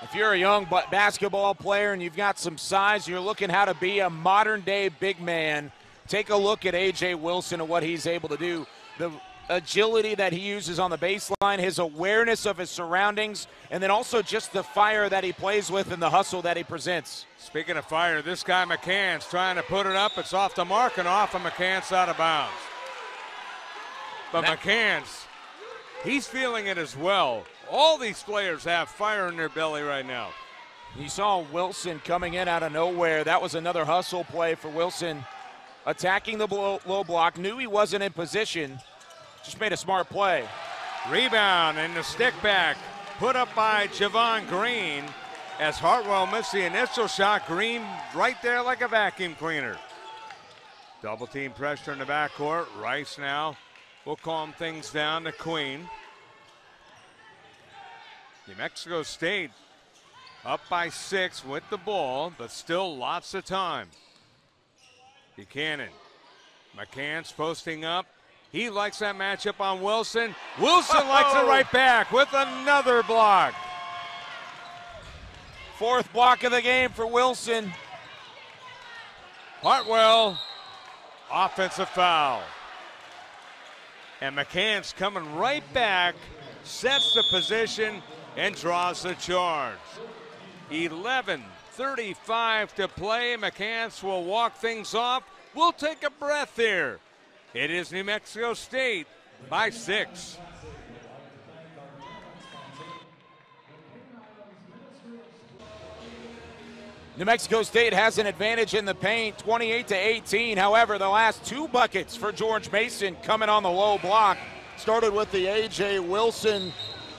If you're a young basketball player and you've got some size, you're looking how to be a modern-day big man, take a look at A.J. Wilson and what he's able to do. The agility that he uses on the baseline, his awareness of his surroundings, and then also just the fire that he plays with and the hustle that he presents. Speaking of fire, this guy McCann's trying to put it up. It's off the mark and off of McCann's out of bounds. But McCann's, he's feeling it as well. All these players have fire in their belly right now. You saw Wilson coming in out of nowhere. That was another hustle play for Wilson. Attacking the low block, knew he wasn't in position, just made a smart play. Rebound and the stick back put up by Javon Green as Hartwell missed the initial shot. Green right there like a vacuum cleaner. Double team pressure in the backcourt. Rice now will calm things down to Queen. New Mexico State up by 6 with the ball, but still lots of time. Buchanan. McCann's posting up. He likes that matchup on Wilson. Wilson likes it right back with another block. Fourth block of the game for Wilson. Hartwell, offensive foul. And McCann's coming right back, sets the position, and draws the charge. 11:35 to play. McCants will walk things off. We'll take a breath here. It is New Mexico State by 6. New Mexico State has an advantage in the paint, 28-18. However, the last 2 buckets for George Mason coming on the low block. Started with the A.J. Wilson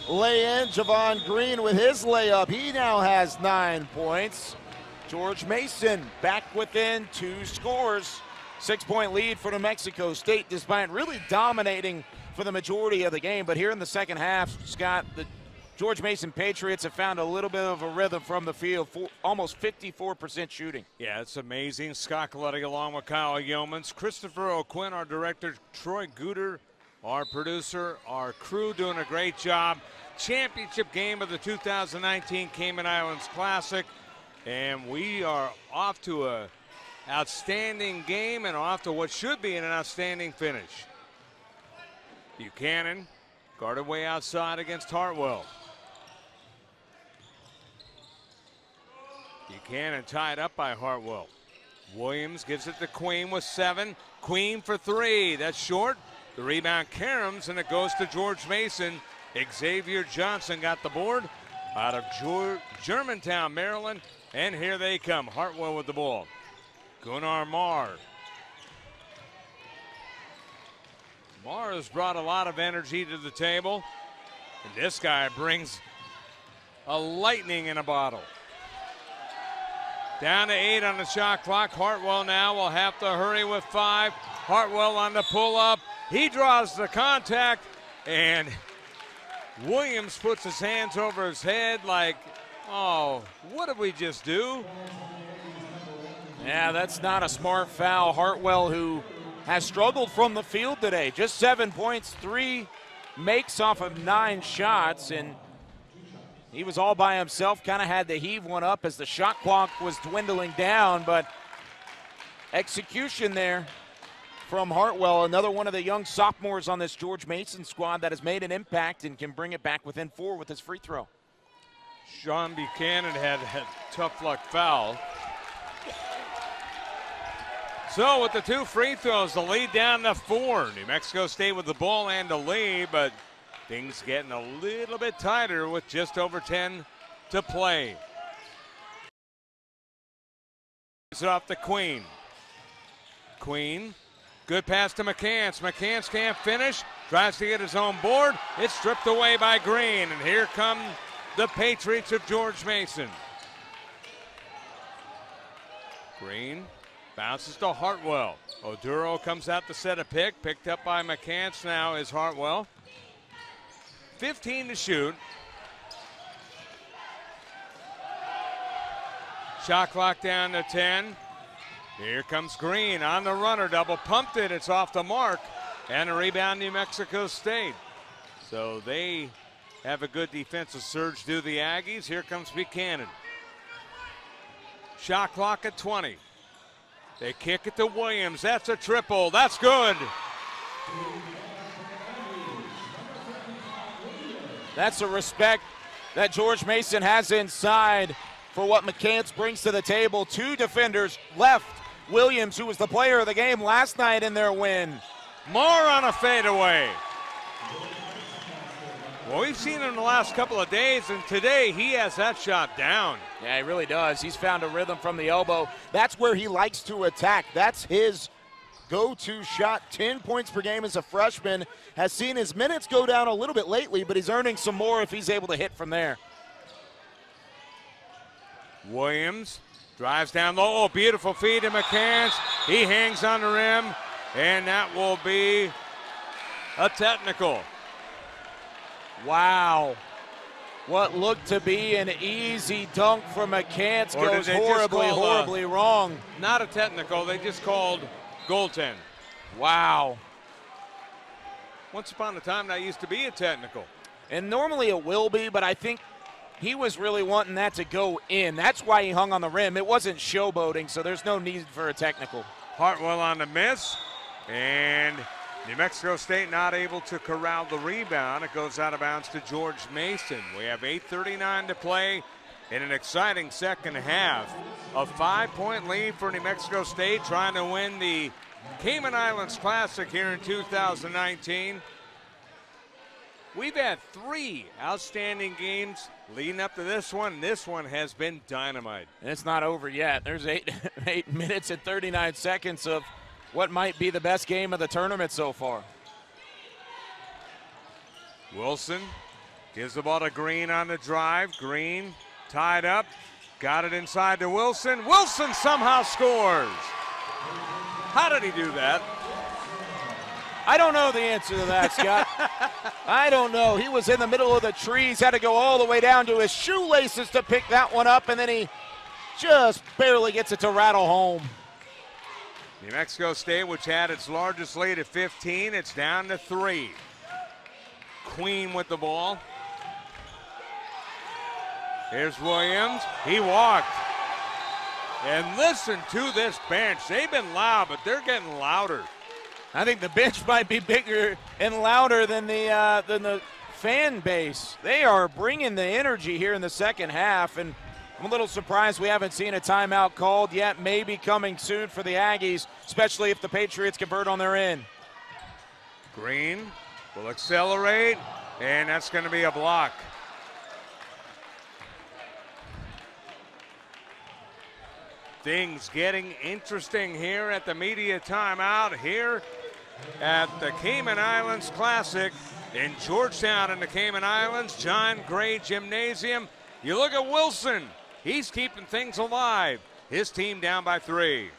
lay-in. Javon Green with his layup. He now has 9 points. George Mason back within 2 scores. 6-point lead for New Mexico State, despite really dominating for the majority of the game. But here in the second half, Scott, the George Mason Patriots have found a little bit of a rhythm from the field, almost 54% shooting. Yeah, it's amazing. Scott Coletti along with Kyle Yeomans, Christopher O'Quinn, our director, Troy Guter, our producer, our crew doing a great job. Championship game of the 2019 Cayman Islands Classic. And we are off to a outstanding game and off to what should be an outstanding finish. Buchanan guarded way outside against Hartwell. Buchanan tied up by Hartwell. Williams gives it to Queen with 7. Queen for 3. That's short. The rebound caroms, and it goes to George Mason. Xavier Johnson got the board out of Germantown, Maryland. And here they come. Hartwell with the ball. Gunnar Marr. Marr has brought a lot of energy to the table. And this guy brings a lightning in a bottle. Down to 8 on the shot clock. Hartwell now will have to hurry with 5. Hartwell on the pull-up. He draws the contact, and Williams puts his hands over his head like, oh, what did we just do? Yeah, that's not a smart foul. Hartwell, who has struggled from the field today, just 7 points, 3 makes off of 9 shots, and he was all by himself, kind of had to heave one up as the shot clock was dwindling down, but execution there from Hartwell, another one of the young sophomores on this George Mason squad that has made an impact and can bring it back within 4 with his free throw. Sean Buchanan had a tough luck foul. So with the 2 free throws, the lead down to 4. New Mexico State with the ball and the lead, but things getting a little bit tighter with just over 10 to play. It's off to Queen. Queen, good pass to McCants. McCants can't finish, tries to get his own board. It's stripped away by Green, and here come the Patriots of George Mason. Green bounces to Hartwell. Oduro comes out to set a pick. Picked up by McCants now is Hartwell. 15 to shoot. Shot clock down to 10. Here comes Green on the runner, double pumped it, it's off the mark, and a rebound New Mexico State. So they have a good defensive surge, do the Aggies. Here comes Buchanan. Shot clock at 20. They kick it to Williams, that's a triple, that's good. That's a respect that George Mason has inside for what McCants brings to the table. 2 defenders left. Williams, who was the player of the game last night in their win. Moore on a fadeaway. Well, we've seen him in the last couple of days, and today he has that shot down. Yeah, he really does. He's found a rhythm from the elbow. That's where he likes to attack. That's his go-to shot. 10 points per game as a freshman. Has seen his minutes go down a little bit lately, but he's earning some more if he's able to hit from there. Williams drives down low. Oh, beautiful feed to McCants. He hangs on the rim, and that will be a technical. Wow. What looked to be an easy dunk from McCants goes horribly wrong. Not a technical, they just called goaltend. Wow. Once upon a time, that used to be a technical. And normally it will be, but I think he was really wanting that to go in. That's why he hung on the rim. It wasn't showboating, so there's no need for a technical. Hartwell on the miss, and New Mexico State not able to corral the rebound. It goes out of bounds to George Mason. We have 8:39 to play in an exciting second half. A 5-point lead for New Mexico State, trying to win the Cayman Islands Classic here in 2019. We've had 3 outstanding games leading up to this one. This one has been dynamite. And it's not over yet. There's 8 minutes and 39 seconds of what might be the best game of the tournament so far. Wilson gives the ball to Green on the drive. Green tied up, got it inside to Wilson. Wilson somehow scores. How did he do that? I don't know the answer to that, Scott. I don't know. He was in the middle of the trees, had to go all the way down to his shoelaces to pick that one up, and then he just barely gets it to rattle home. New Mexico State, which had its largest lead at 15, it's down to 3. Queen with the ball. Here's Williams. He walked. And listen to this bench. They've been loud, but they're getting louder. I think the bench might be bigger and louder than the fan base. They are bringing the energy here in the second half, and I'm a little surprised we haven't seen a timeout called yet. Maybe coming soon for the Aggies, especially if the Patriots convert on their end. Green will accelerate, and that's going to be a block. Things getting interesting here at the media timeout here at the Cayman Islands Classic in Georgetown in the Cayman Islands, John Gray Gymnasium. You look at Wilson. He's keeping things alive. His team down by 3.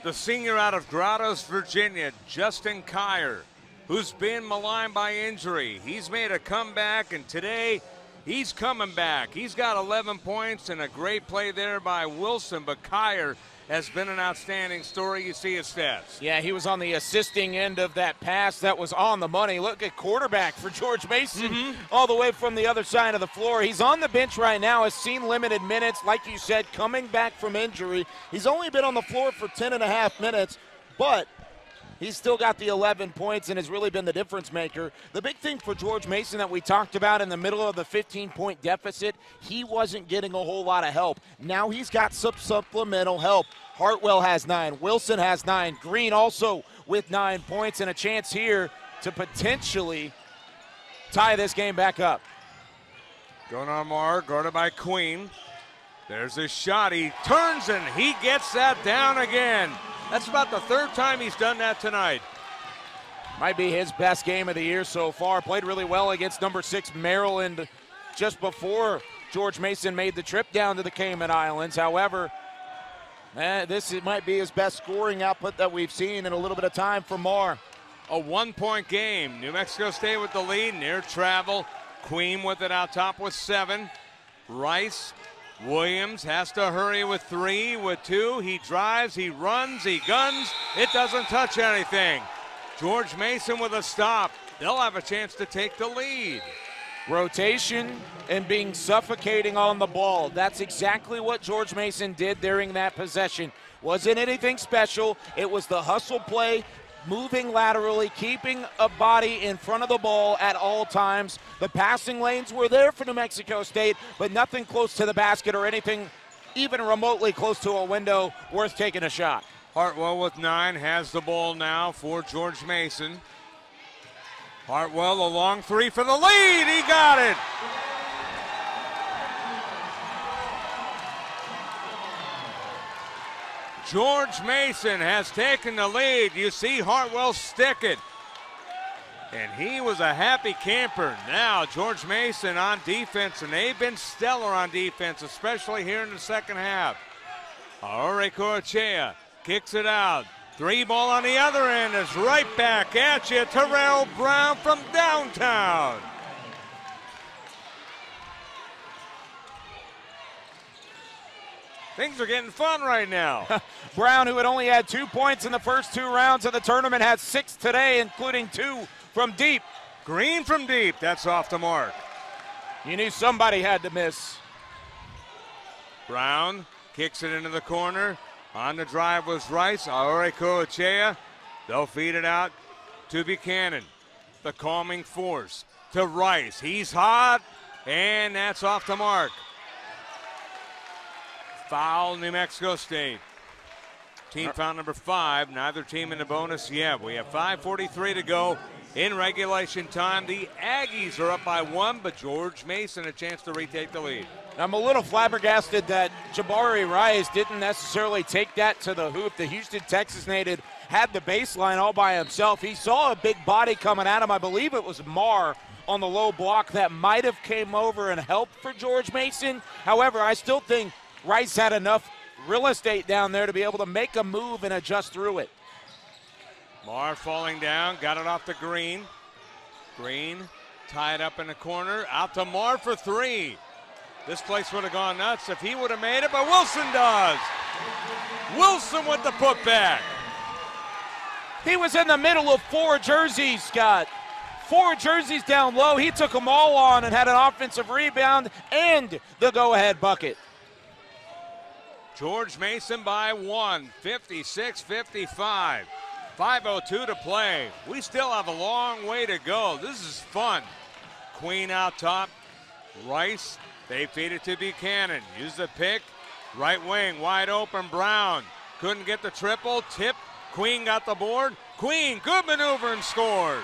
The senior out of Grottoes, Virginia, Justin Kyer, who's been maligned by injury. He's made a comeback, and today he's coming back. He's got 11 points and a great play there by Wilson, but Kyer has been an outstanding story. You see his stats. Yeah, he was on the assisting end of that pass that was on the money. Look at quarterback for George Mason all the way from the other side of the floor. He's on the bench right now, has seen limited minutes, like you said, coming back from injury. He's only been on the floor for 10.5 minutes, but he's still got the 11 points and has really been the difference maker. The big thing for George Mason that we talked about in the middle of the 15-point deficit, he wasn't getting a whole lot of help. Now he's got some supplemental help. Hartwell has 9. Wilson has 9. Green also with 9 points and a chance here to potentially tie this game back up. Going on Marr, guarded by Queen. There's his shot. He turns and he gets that down again. That's about the 3rd time he's done that tonight. Might be his best game of the year so far. Played really well against number 6 Maryland just before George Mason made the trip down to the Cayman Islands. However, this might be his best scoring output that we've seen in a little bit of time for Marr. a 1-point game. New Mexico State with the lead, near travel. Queen with it out top with 7. Rice, Williams has to hurry with 3, with 2. He drives, he runs, he guns. It doesn't touch anything. George Mason with a stop. They'll have a chance to take the lead. Rotation and being suffocating on the ball. That's exactly what George Mason did during that possession. Wasn't anything special. It was the hustle play, moving laterally, keeping a body in front of the ball at all times. The passing lanes were there for New Mexico State, but nothing close to the basket or anything even remotely close to a window worth taking a shot. Hartwell with 9 has the ball now for George Mason. Hartwell, a long 3 for the lead. He got it. George Mason has taken the lead. You see Hartwell stick it. And he was a happy camper. Now George Mason on defense, and they've been stellar on defense, especially here in the second half. Aure Coachea kicks it out. 3 ball on the other end is right back at you. Terrell Brown from downtown. Things are getting fun right now. Brown, who had only had 2 points in the first 2 rounds of the tournament, had 6 today, including 2 from deep. Green from deep, that's off the mark. You knew somebody had to miss. Brown kicks it into the corner. On the drive was Rice. Aure Coachea. They'll feed it out to Buchanan. The calming force to Rice. He's hot, and that's off the mark. Foul, New Mexico State. Team foul number 5. Neither team in the bonus yet. We have 5:43 to go in regulation time. The Aggies are up by 1, but George Mason a chance to retake the lead. I'm a little flabbergasted that Jabari Rice didn't necessarily take that to the hoop. The Houston, Texas native had the baseline all by himself. He saw a big body coming at him. I believe it was Marr on the low block that might have came over and helped for George Mason. However, I still think Rice had enough real estate down there to be able to make a move and adjust through it. Marr falling down, got it off to Green. Green tied up in the corner, out to Marr for 3. This place would have gone nuts if he would have made it, but Wilson does. Wilson with the putback. He was in the middle of 4 jerseys, Scott. 4 jerseys down low. He took them all on and had an offensive rebound and the go-ahead bucket. George Mason by 1, 56-55. 5:02 to play. We still have a long way to go. This is fun. Queen out top. Rice, they feed it to Buchanan. Use the pick. Right wing, wide open. Brown couldn't get the triple. Tip. Queen got the board. Queen, good maneuver and scores.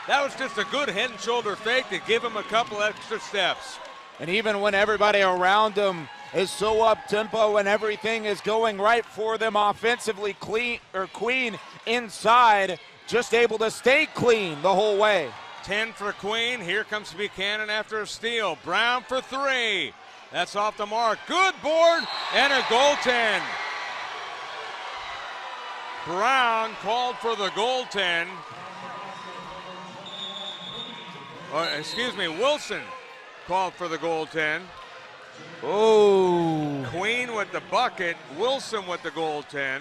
That was just a good head and shoulder fake to give him a couple extra steps. And even when everybody around him is so up-tempo and everything is going right for them offensively, Queen inside, just able to stay clean the whole way. 10 for Queen. Here comes Buchanan after a steal. Brown for 3. That's off the mark. Good board and a goaltend. Brown called for the goaltend. Wilson called for the goaltend. Oh. Queen with the bucket, Wilson with the goaltend.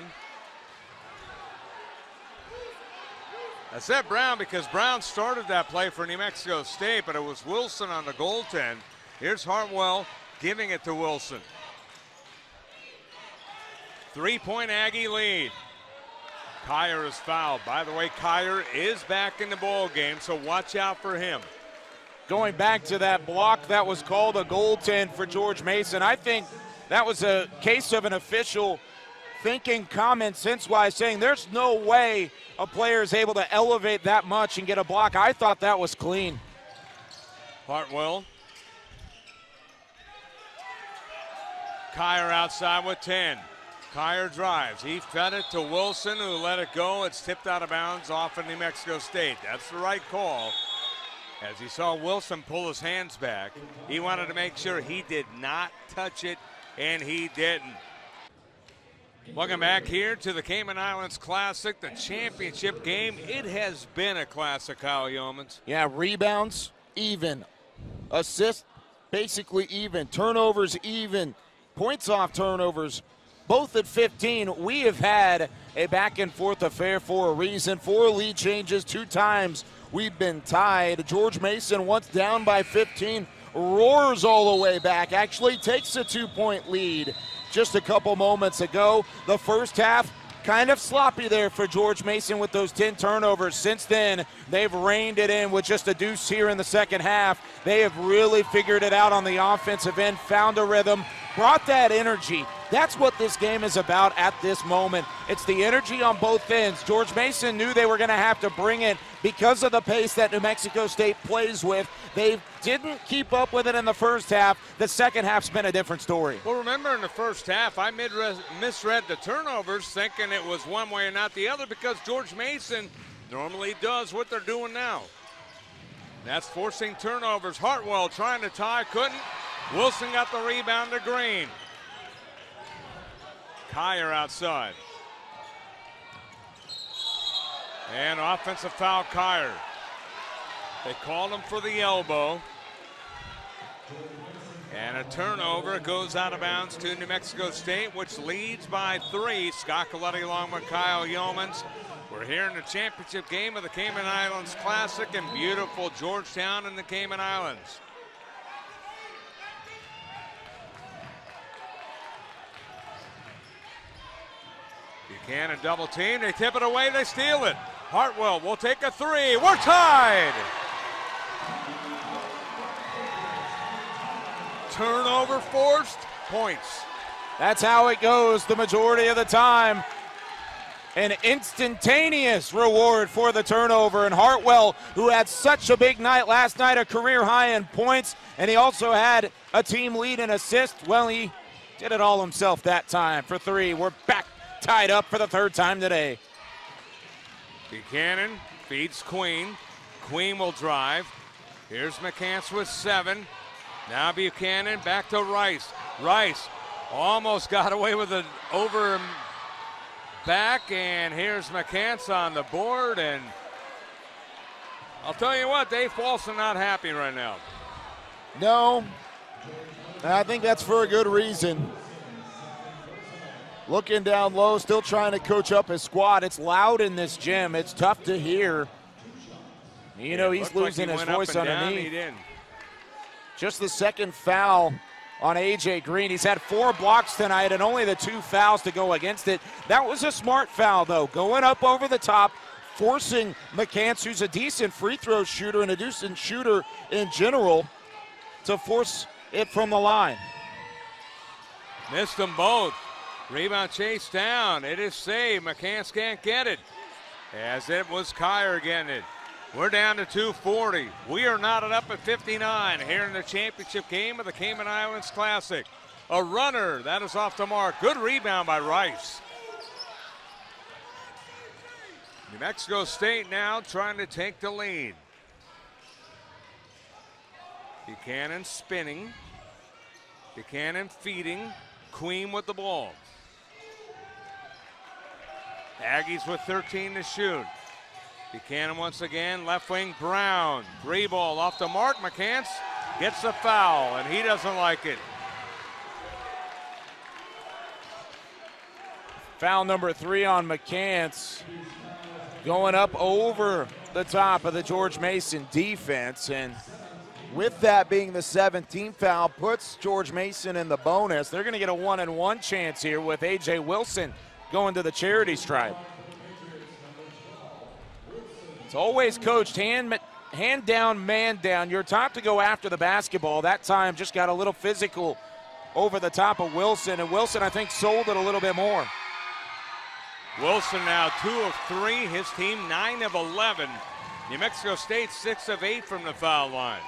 I said Brown because Brown started that play for New Mexico State, but it was Wilson on the goaltend. Here's Hartwell giving it to Wilson. 3-point Aggie lead. Kyer is fouled. By the way, Kyer is back in the ball game, so watch out for him. Going back to that block that was called a goaltend for George Mason, I think that was a case of an official thinking common sense-wise, saying there's no way a player is able to elevate that much and get a block. I thought that was clean. Hartwell. Kyer outside with 10. Kyer drives. He fed it to Wilson, who let it go. It's tipped out of bounds off of New Mexico State. That's the right call. As he saw Wilson pull his hands back, he wanted to make sure he did not touch it, and he didn't. Welcome back here to the Cayman Islands Classic, the championship game. It has been a classic, Kyle Yeomans. Yeah, rebounds, even. Assists, basically even. Turnovers, even. Points off turnovers, both at 15. We have had a back-and-forth affair for a reason. 4 lead changes, 2 times we've been tied. George Mason, once down by 15, roars all the way back. Actually takes a 2-point lead just a couple moments ago. The first half, kind of sloppy there for George Mason with those 10 turnovers. Since then, they've reined it in with just a deuce here in the second half. They have really figured it out on the offensive end, found a rhythm, brought that energy. That's what this game is about at this moment. It's the energy on both ends. George Mason knew they were going to have to bring it because of the pace that New Mexico State plays with. They didn't keep up with it in the first half. The second half's been a different story. Well, remember in the first half, I misread the turnovers, thinking it was one way and not the other, because George Mason normally does what they're doing now. That's forcing turnovers. Hartwell trying to tie, couldn't. Wilson got the rebound to Green. Kyer outside. And offensive foul, Kyer. They called him for the elbow. And a turnover goes out of bounds to New Mexico State, which leads by 3. Scott Coletti along with Kyle Yeomans. We're here in the championship game of the Cayman Islands Classic in beautiful Georgetown in the Cayman Islands. Buchanan double team, they tip it away, they steal it. Hartwell will take a 3, we're tied! Turnover forced, points. That's how it goes the majority of the time. An instantaneous reward for the turnover. And Hartwell, who had such a big night last night, a career high in points, and he also had a team lead in assists. Well, he did it all himself that time for 3. We're back tied up for the 3rd time today. Buchanan feeds Queen. Queen will drive. Here's McCants with 7. Now Buchanan back to Rice. Rice almost got away with it over back, and here's McCants on the board, and I'll tell you what, Dave Paulson not happy right now. No, I think that's for a good reason. Looking down low, still trying to coach up his squad. It's loud in this gym. It's tough to hear. You know, he's losing his voice underneath. Just the 2nd foul on A.J. Green. He's had 4 blocks tonight and only the 2 fouls to go against it. That was a smart foul, though. Going up over the top, forcing McCants, who's a decent free throw shooter and a decent shooter in general, to force it from the line. Missed them both. Rebound chase down. It is saved. McCants can't get it. As it was Kyer getting it. We're down to 2:40. We are knotted up at 59 here in the championship game of the Cayman Islands Classic. A runner, that is off the mark. Good rebound by Rice. New Mexico State now trying to take the lead. Buchanan spinning. Buchanan feeding. Queen with the ball. Aggies with 13 to shoot. Buchanan once again, left wing, Brown. 3 ball off the mark. McCants gets a foul, and he doesn't like it. Foul number 3 on McCants. Going up over the top of the George Mason defense. And with that being the 17th foul, puts George Mason in the bonus. They're going to get a 1-and-1 chance here with A.J. Wilson going to the charity stripe. It's always coached hand down, man down. You're taught to go after the basketball. That time just got a little physical over the top of Wilson, and Wilson, I think, sold it a little bit more. Wilson now 2 of 3, his team 9 of 11. New Mexico State 6 of 8 from the foul line.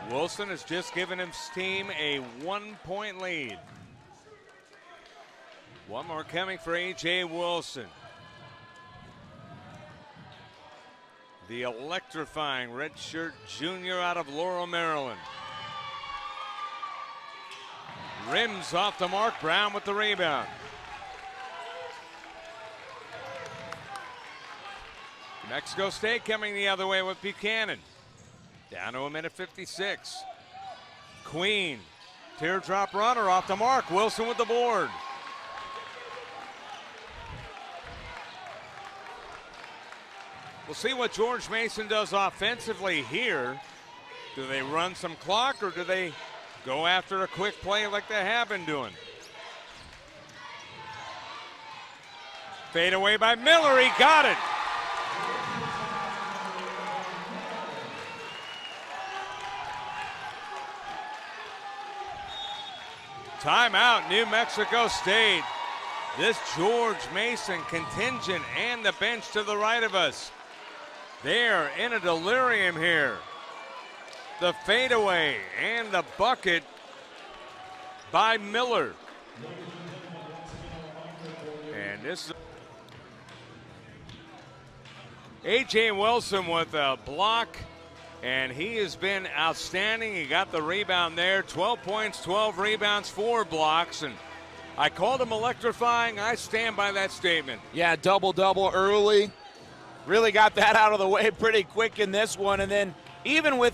Wilson has just given his team a 1-point lead. One more coming for A.J. Wilson. The electrifying redshirt junior out of Laurel, Maryland. Rims off the mark, Brown with the rebound. Mexico State coming the other way with Buchanan. Down to a minute 56. Queen, teardrop runner off the mark. Wilson with the board. We'll see what George Mason does offensively here. Do they run some clock or do they go after a quick play like they have been doing? Fade away by Miller, he got it. Timeout, New Mexico State. This George Mason contingent and the bench to the right of us. They're in a delirium here. The fadeaway and the bucket by Miller. And this is A.J. Wilson with a block, and he has been outstanding. He got the rebound there, 12 points, 12 rebounds, 4 blocks, and I called him electrifying. I stand by that statement. Yeah, double-double early. Really got that out of the way pretty quick in this one, and then even with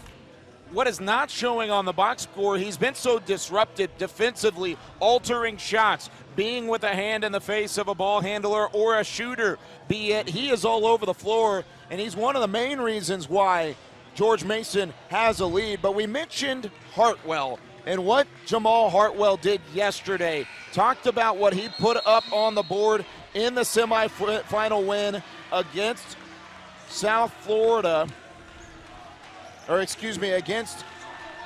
what is not showing on the box score, he's been so disruptive defensively, altering shots, being with a hand in the face of a ball handler or a shooter, be it. He is all over the floor, and he's one of the main reasons why George Mason has a lead. But we mentioned Hartwell and what Jamal Hartwell did yesterday. Talked about what he put up on the board in the semifinal win against South Florida. Against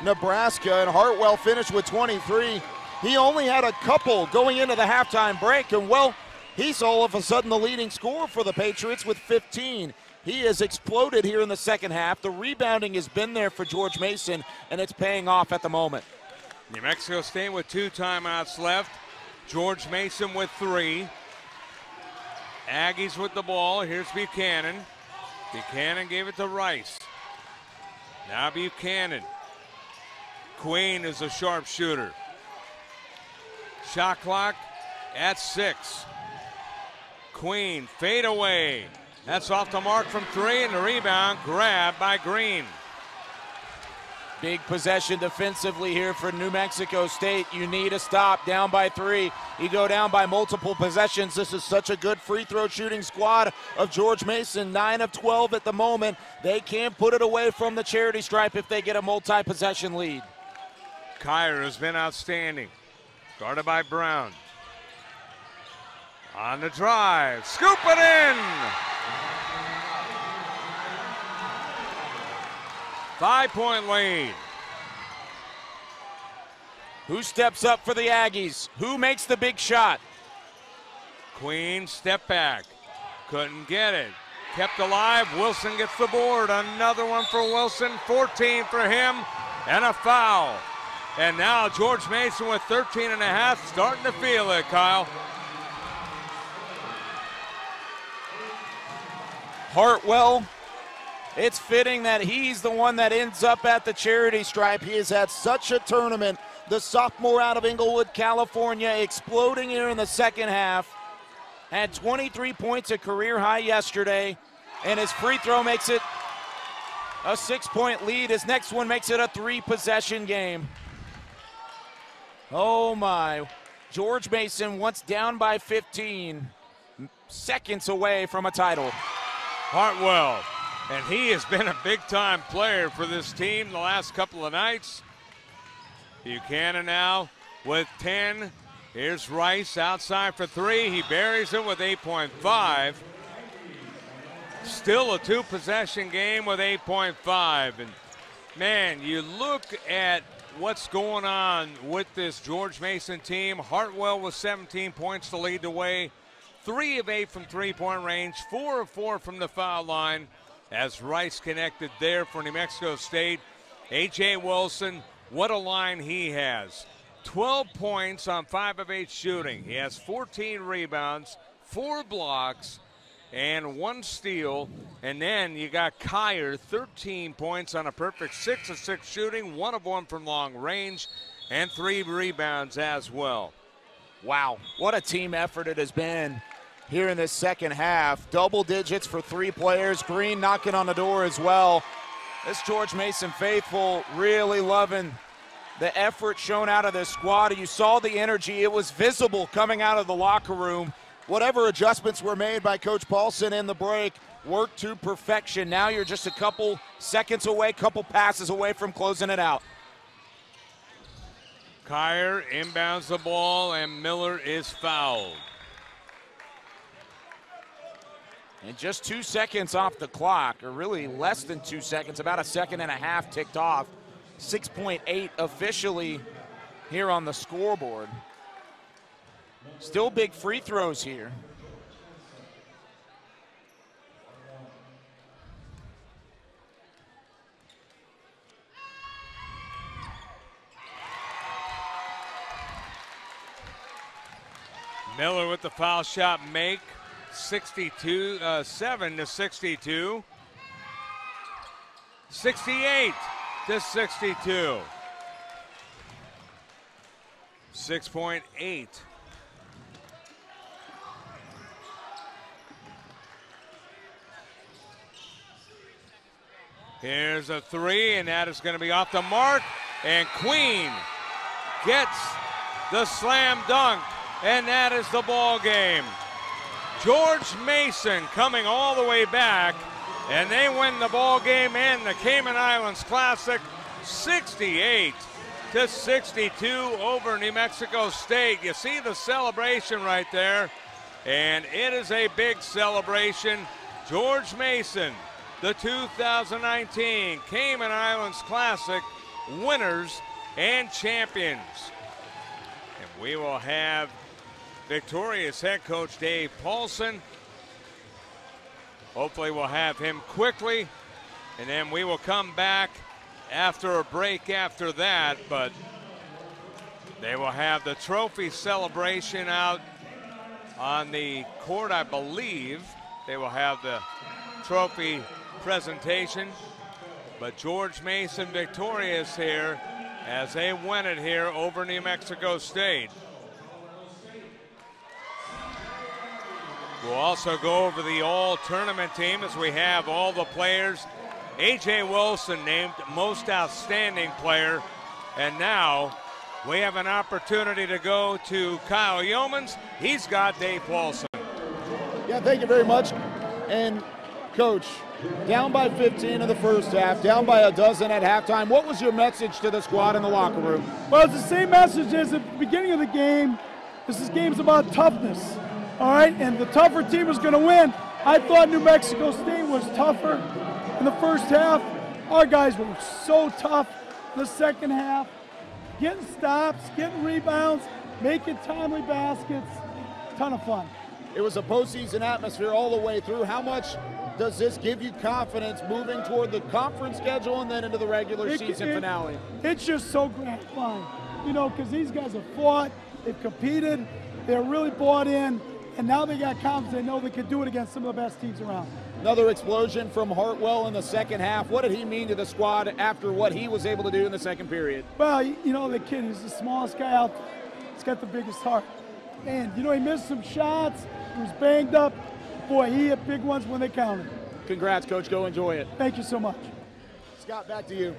Nebraska, and Hartwell finished with 23. He only had a couple going into the halftime break, and well, he's all of a sudden the leading scorer for the Patriots with 15. He has exploded here in the second half. The rebounding has been there for George Mason, and it's paying off at the moment. New Mexico State with 2 timeouts left. George Mason with 3. Aggies with the ball. Here's Buchanan. Buchanan gave it to Rice. Now Buchanan. Queen is a sharpshooter. Shot clock at 6. Queen, fade away. That's off the mark from 3, and the rebound grabbed by Green. Big possession defensively here for New Mexico State. You need a stop, down by 3. You go down by multiple possessions. This is such a good free throw shooting squad of George Mason, 9 of 12 at the moment. They can't put it away from the charity stripe if they get a multi-possession lead. Kyer has been outstanding. Guarded by Brown. On the drive, scoop it in! 5-point lead. Who steps up for the Aggies? Who makes the big shot? Queen, step back. Couldn't get it. Kept alive. Wilson gets the board. Another one for Wilson. 14 for him. And a foul. And now George Mason with 13 and a half. Starting to feel it, Kyle. Hartwell. It's fitting that he's the one that ends up at the charity stripe. He has had such a tournament. The sophomore out of Inglewood, California, exploding here in the second half. Had 23 points, a career high yesterday, and his free throw makes it a 6-point lead. His next one makes it a 3-possession game. Oh my. George Mason, once down by 15, seconds away from a title. Hartwell. And he has been a big-time player for this team the last couple of nights. Buchanan now with 10. Here's Rice outside for 3. He buries it with 8.5. Still a 2-possession game with 8.5. And, man, you look at what's going on with this George Mason team. Hartwell with 17 points to lead the way. 3 of 8 from three-point range. 4 of 4 from the foul line. As Rice connected there for New Mexico State. A.J. Wilson, what a line he has. 12 points on 5 of 8 shooting. He has 14 rebounds, 4 blocks, and 1 steal. And then you got Kyer, 13 points on a perfect 6 of 6 shooting, 1 of 1 from long range, and 3 rebounds as well. Wow, what a team effort it has been here in this second half. Double digits for 3 players. Green knocking on the door as well. This George Mason faithful really loving the effort shown out of this squad. You saw the energy. It was visible coming out of the locker room. Whatever adjustments were made by Coach Paulson in the break worked to perfection. Now you're just a couple seconds away, couple passes away from closing it out. Kyer inbounds the ball, and Miller is fouled. And just 2 seconds off the clock, or really less than 2 seconds, about a second and a half ticked off. 6.8 officially here on the scoreboard. Still big free throws here. Miller with the foul shot make. 7 to 62. 68 to 62. 6.8. Here's a 3, and that is going to be off the mark. And Queen gets the slam dunk, and that is the ball game. George Mason coming all the way back, and they win the ball game and the Cayman Islands Classic 68 to 62 over New Mexico State. You see the celebration right there, and it is a big celebration. George Mason, the 2019 Cayman Islands Classic winners and champions. And we will have victorious head coach Dave Paulson. Hopefully we'll have him quickly, and then we will come back after a break after that, but they will have the trophy celebration out on the court, I believe. They will have the trophy presentation, but George Mason victorious here as they win it here over New Mexico State. We'll also go over the all-tournament team as we have all the players. A.J. Wilson named most outstanding player, and now we have an opportunity to go to Kyle Yeomans. He's got Dave Paulson. Yeah, thank you very much. And Coach, down by 15 in the first half, down by a dozen at halftime. What was your message to the squad in the locker room? Well, it's the same message as at the beginning of the game. This game's about toughness, all right? And the tougher team is going to win. I thought New Mexico State was tougher in the first half. Our guys were so tough in the second half, getting stops, getting rebounds, making timely baskets. Ton of fun. It was a postseason atmosphere all the way through. How much does this give you confidence moving toward the conference schedule and then into the regular season finale? It's just so gratifying, you know, because these guys have fought, they've competed, they're really bought in, and now they got confidence. They know they could do it against some of the best teams around. Another explosion from Hartwell in the second half. What did he mean to the squad after what he was able to do in the second period? Well, you know, the kid is the smallest guy out there. He's got the biggest heart. And, you know, he missed some shots. He was banged up. Boy, he hit big ones when they counted. Congrats, Coach. Go enjoy it. Thank you so much. Scott, back to you.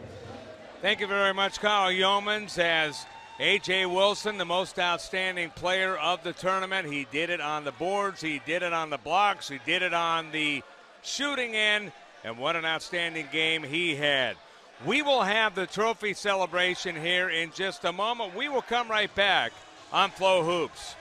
Thank you very much, Kyle Yeomans, as A.J. Wilson, the most outstanding player of the tournament. He did it on the boards. He did it on the blocks. He did it on the shooting end. And what an outstanding game he had. We will have the trophy celebration here in just a moment. We will come right back on Flow Hoops.